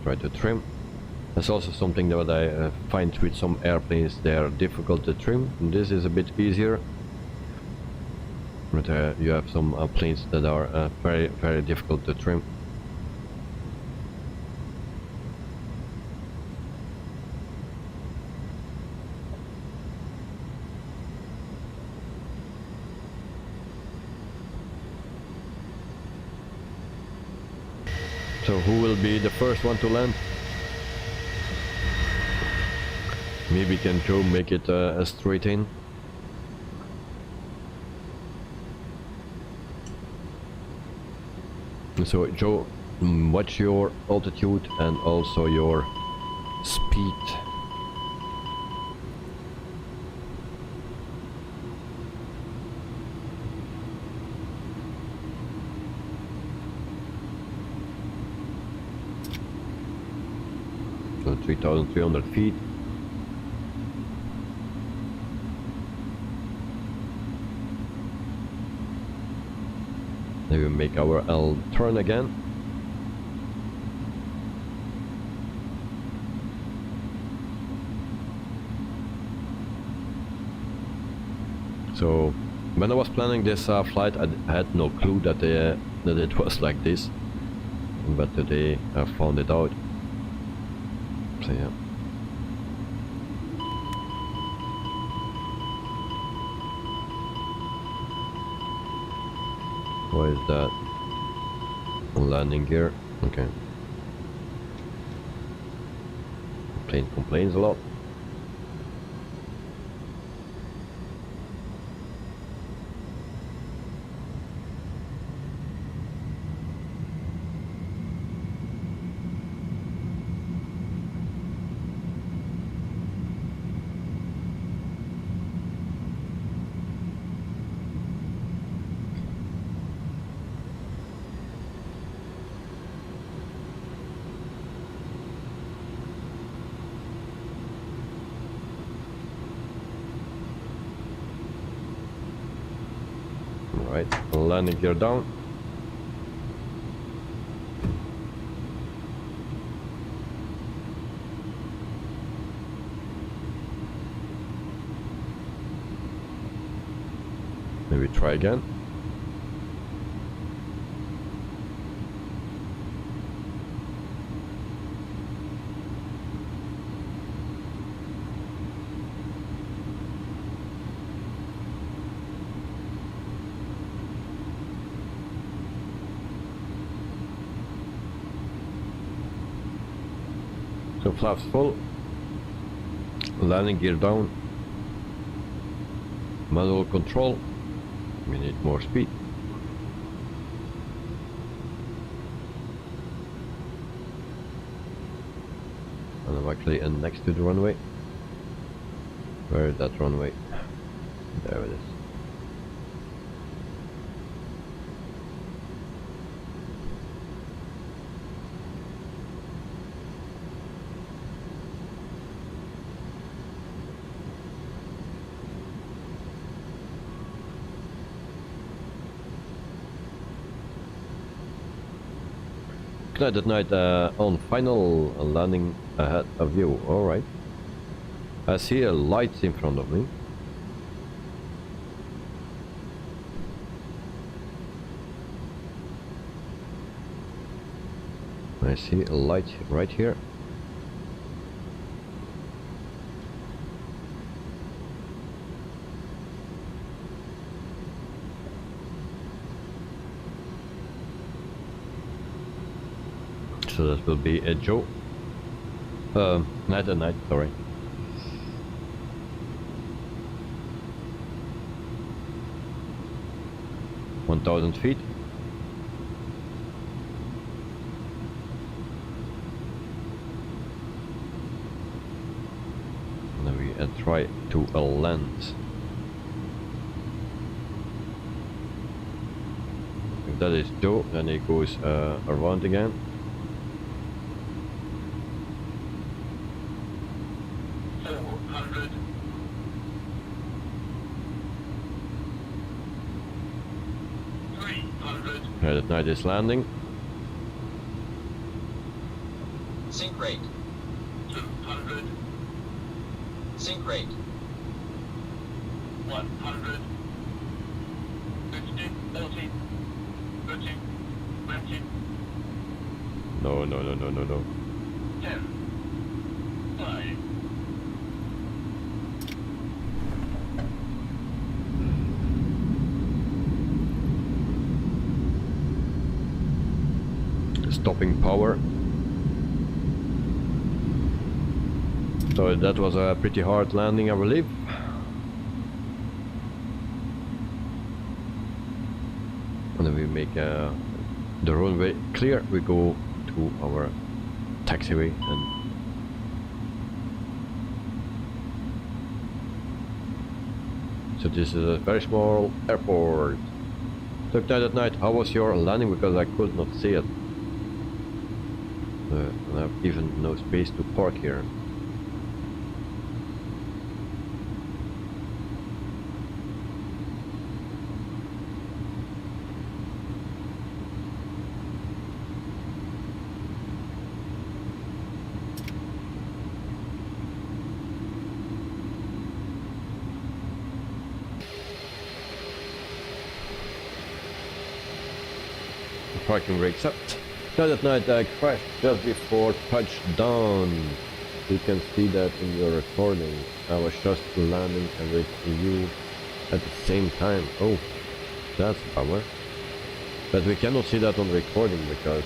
try to trim. That's also something that I find with some airplanes, they are difficult to trim. And this is a bit easier. But you have some planes that are very difficult to trim. So who will be the first one to land? Maybe can Joe make it a straight in? So Joe, what's your altitude and also your speed? So 3,300 feet. Then we make our L turn again. So when I was planning this flight, I had no clue that it was like this. But today I found it out. So yeah. What is that? Landing gear. Okay. Plane complains a lot. Right, landing gear down. Maybe try again. So flaps full, landing gear down, manual control, we need more speed. And I'm actually next to the runway. Where is that runway? There it is. Night at night on final landing ahead of you. Alright. I see a light in front of me. I see a light right here. So that will be a Joe. Night and night, sorry. (1,000 feet). And then we try to land. If that is Joe, then it goes around again. Night at night is landing. St. 100, 50, 40, 30, 20, No, no, no, no, no, no. 10, 5, Stopping power. So that was a pretty hard landing, I believe. And then we make the runway clear. We go to our taxiway and so this is a very small airport. So that night, how was your landing? Because I could not see it. I have even no space to park here. The parking brake set. That night I crashed just before touchdown. You can see that in your recording. I was just landing and with you at the same time. Oh, that's a bummer. But we cannot see that on recording because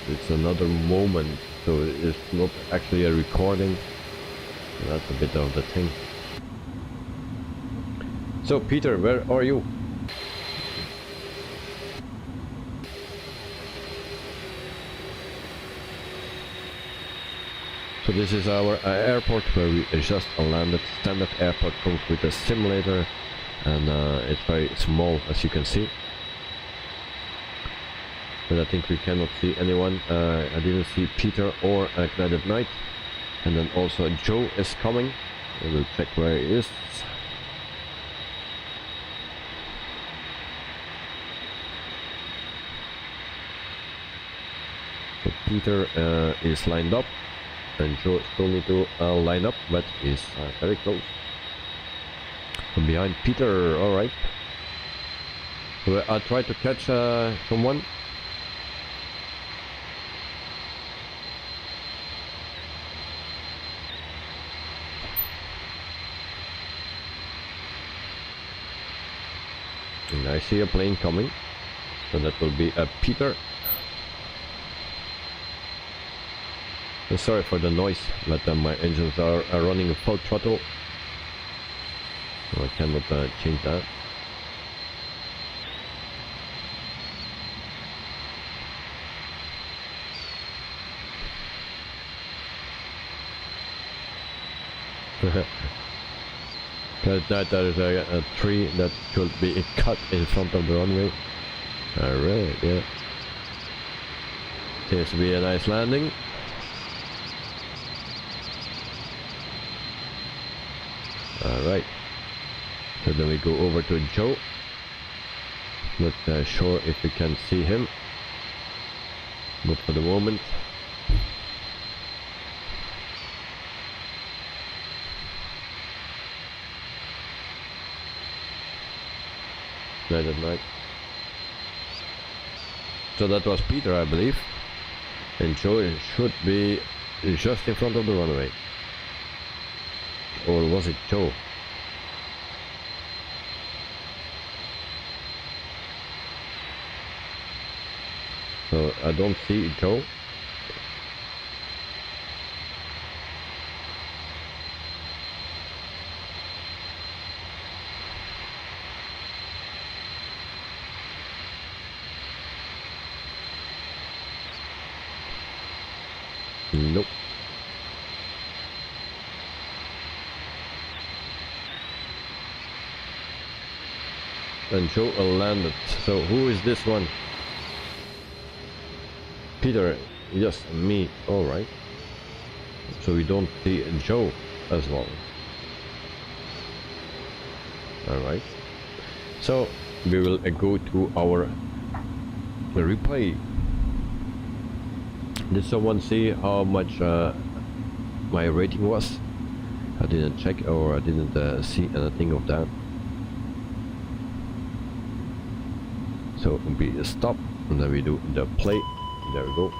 it's another moment. So it's not actually a recording. So that's a bit of the thing. So Peter, where are you? So this is our airport where we just landed. Standard airport comes with a simulator and it's very small, as you can see. But I think we cannot see anyone. I didn't see Peter or Glad at Night. And then also Joe is coming. We will check where he is. So Peter is lined up. And Joe still need to line up, but is very close. From behind Peter, alright. So I'll try to catch someone. And I see a plane coming. So that will be Peter. Sorry for the noise, but my engines are running full throttle, so I cannot change that. That there is a tree that should be cut in front of the runway. Alright, yeah. Seems to be a nice landing. Alright, so then we go over to Joe. Not sure if we can see him, but for the moment. Night at night. So that was Peter, I believe, and Joe should be just in front of the runway. Or was it Joe? So I don't see Joe. Nope. And Joe landed. So who is this one? Peter. Yes, me. Alright. So we don't see Joe as well. Alright. So we will go to our replay. Did someone see how much my rating was? I didn't check, or I didn't see anything of that. So we stop and then we do the play. There we go.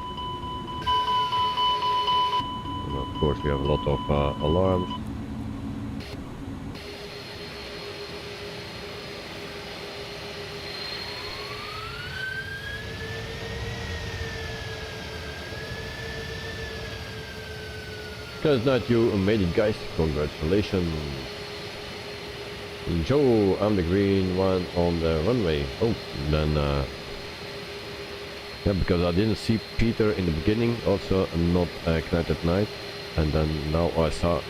And of course we have a lot of alarms. Last night you made it, guys. Congratulations. Joe, I'm the green one on the runway. Oh, then yeah, because I didn't see Peter in the beginning, also not connected night, and then now I saw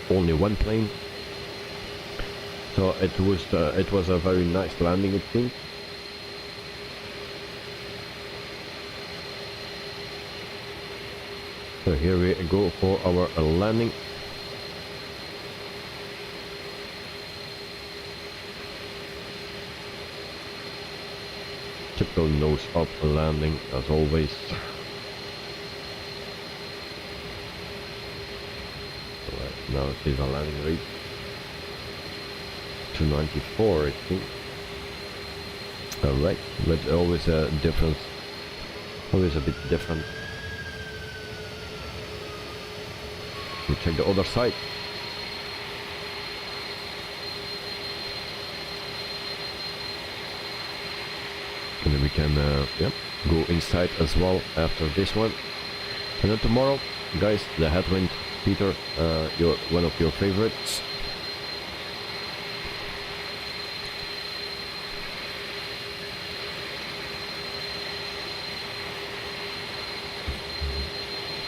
only one plane. So it was a very nice landing, it seems. So here we go for our landing. Typical nose up landing as always. Alright, now it is a landing rate. 294 I think. Alright, but always a difference. Always a bit different. We check the other side. And then we can yeah, go inside as well after this one. And then tomorrow, guys, the headwind. Peter, one of your favorites.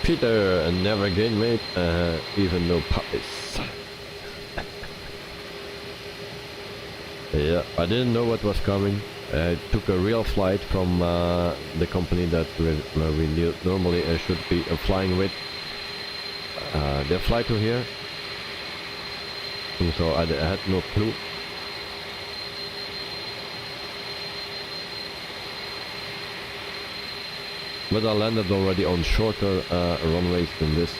Peter, never again, mate. Even no puppies. Yeah, I didn't know what was coming. I took a real flight from the company that where we normally should be flying with. They fly to here, and so I had no clue. But I landed already on shorter runways than this.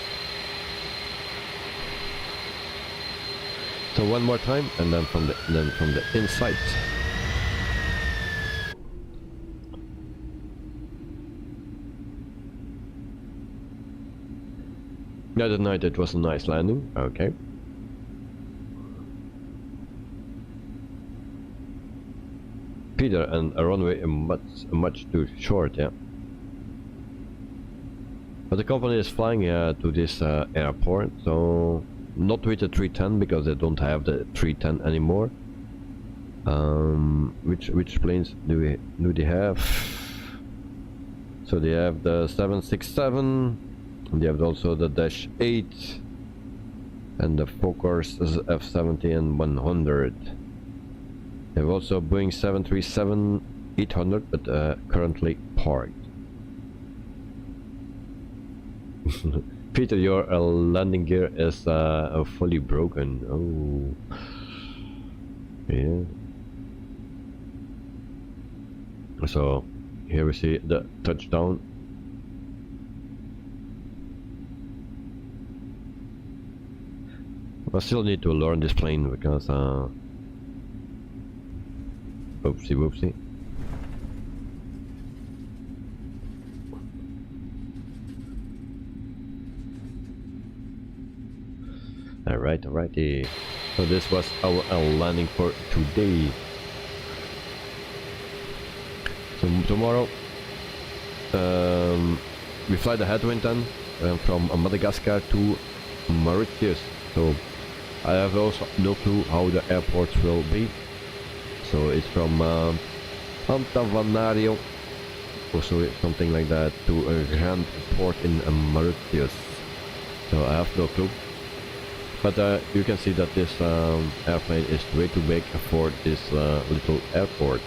So one more time, and then from the inside. The other night it was a nice landing. Okay. Peter, and a runway much too short, yeah. But the company is flying to this airport, so not with the 310 because they don't have the 310 anymore. Which planes do they have? So they have the 767. They have also the Dash 8 and the Fokkers F70 and 100. They have also Boeing 737-800, but currently parked. Peter, your landing gear is fully broken. Oh, yeah. So here we see the touchdown. I still need to learn this plane because oopsie whoopsie. Alrighty. So this was our landing for today. So tomorrow we fly the headwind then from Madagascar to Mauritius. So I have also no clue how the airports will be. So it's from Antananarivo, or so something like that, to a Grand port in Mauritius. So I have no clue. But you can see that this airplane is way too big for this little airport.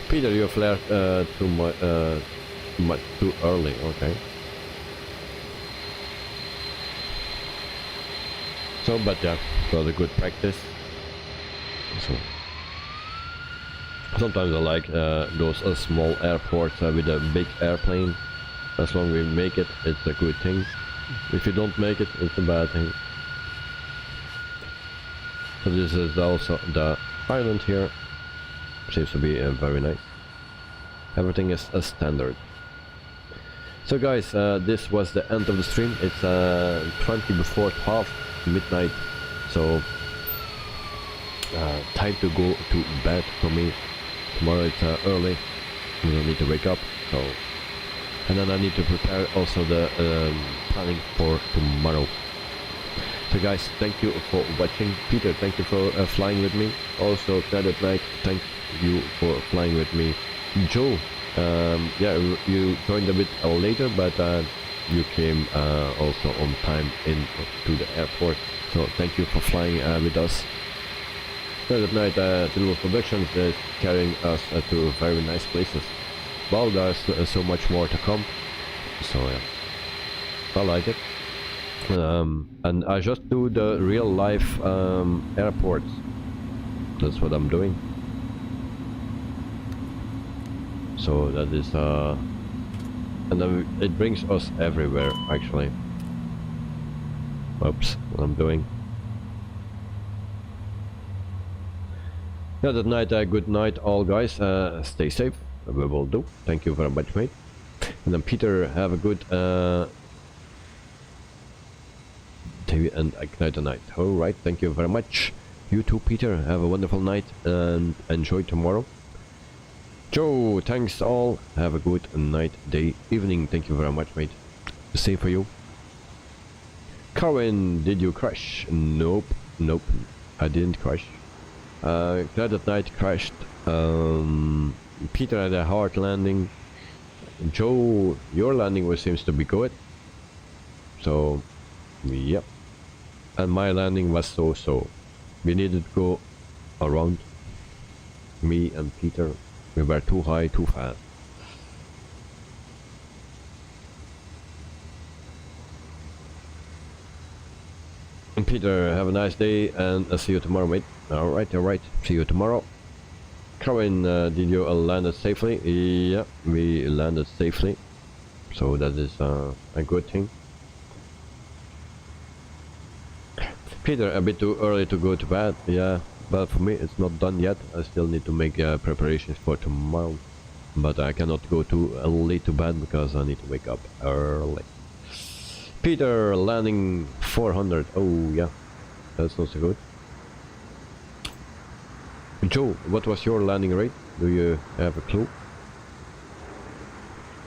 Peter, you flared too much too early. Okay. So, but yeah, it was a good practice. So sometimes I like those small airports with a big airplane. As long as we make it, it's a good thing. If you don't make it, it's a bad thing. So this is also the island here. Seems to be very nice. Everything is a standard. So guys, this was the end of the stream. It's 20 before 12 midnight. So time to go to bed for me. Tomorrow it's early. I need to wake up. So, and then I need to prepare also the planning for tomorrow. So guys, thank you for watching. Peter, thank you for flying with me. Also, Credit Night, thank you for flying with me. Joe, yeah, you joined a bit later, but you came also on time to the airport. So thank you for flying with us. Credit Night, Little Productions is carrying us to very nice places. Well, there's so much more to come. So yeah, I like it. And I just do the real life airports. That's what I'm doing. So that is and then it brings us everywhere actually. Oops, what I'm doing. Yeah, that night, good night all guys, stay safe, we will do. Thank you very much, mate. And then Peter, have a good TV and ignite the night. Alright, thank you very much. You too, Peter, have a wonderful night and enjoy tomorrow. Joe, thanks all, have a good night, day, evening. Thank you very much, mate. The same for you. Carwin, did you crash? Nope, nope, I didn't crash. Glad that night crashed. Peter had a hard landing. Joe, your landing seems to be good. So, yep. And my landing was so-so. We needed to go around. Me and Peter, we were too high, too fast. And Peter, have a nice day and I'll see you tomorrow, mate. Alright, see you tomorrow. Corin, did you land it safely? Yeah, we landed safely. So that is a good thing. Peter, a bit too early to go to bed. Yeah, but for me it's not done yet. I still need to make preparations for tomorrow. But I cannot go too late to bed because I need to wake up early. Peter, landing 400. Oh yeah, that's not so good. Joe, what was your landing rate? Do you have a clue?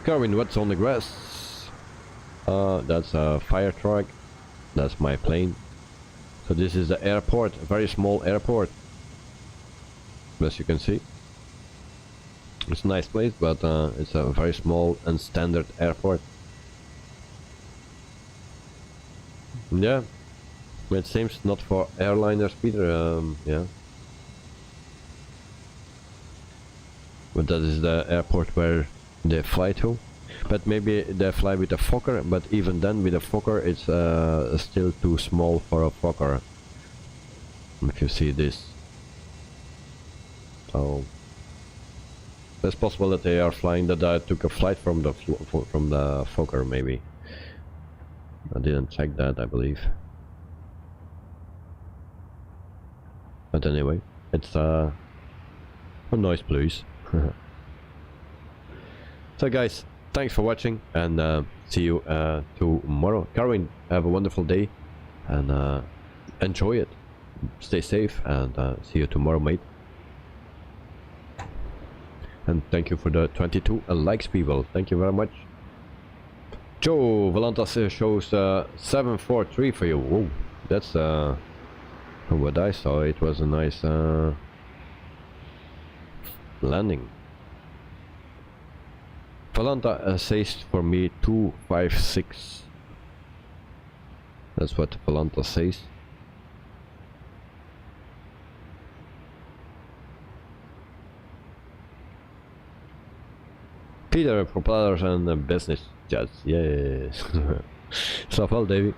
Carwin, what's on the grass? That's a fire truck. That's my plane. So this is the airport, a very small airport. As you can see. It's a nice place, but it's a very small and standard airport. Yeah, it seems not for airliners, Peter. Yeah. But that is the airport where they fly to. But maybe they fly with a Fokker, but even then with a Fokker it's still too small for a Fokker. If you see this. So it's possible that they are flying, that I took a flight from the Fokker maybe. I didn't check that, I believe. But anyway, it's a nice place. So guys, thanks for watching and see you tomorrow. Carwin, have a wonderful day and enjoy it. Stay safe and see you tomorrow, mate. And thank you for the 22 likes, people. Thank you very much. Joe, Valantas shows 743 for you. Whoa, that's from what I saw, it was a nice landing. Valanta says for me 256. That's what Valanta says. Peter, propellers and business jets. Yes. Slaap wel, Davy.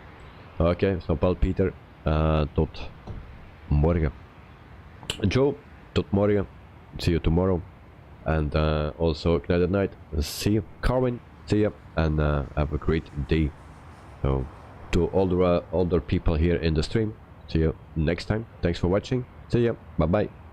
Oké, slaap wel, Peter. Tot morgen. Joe, tot morgen. See you tomorrow. And also good night. See you. Carwin, see you. And have a great day. So to all the older people here in the stream, See you next time. Thanks for watching. See ya. Bye bye.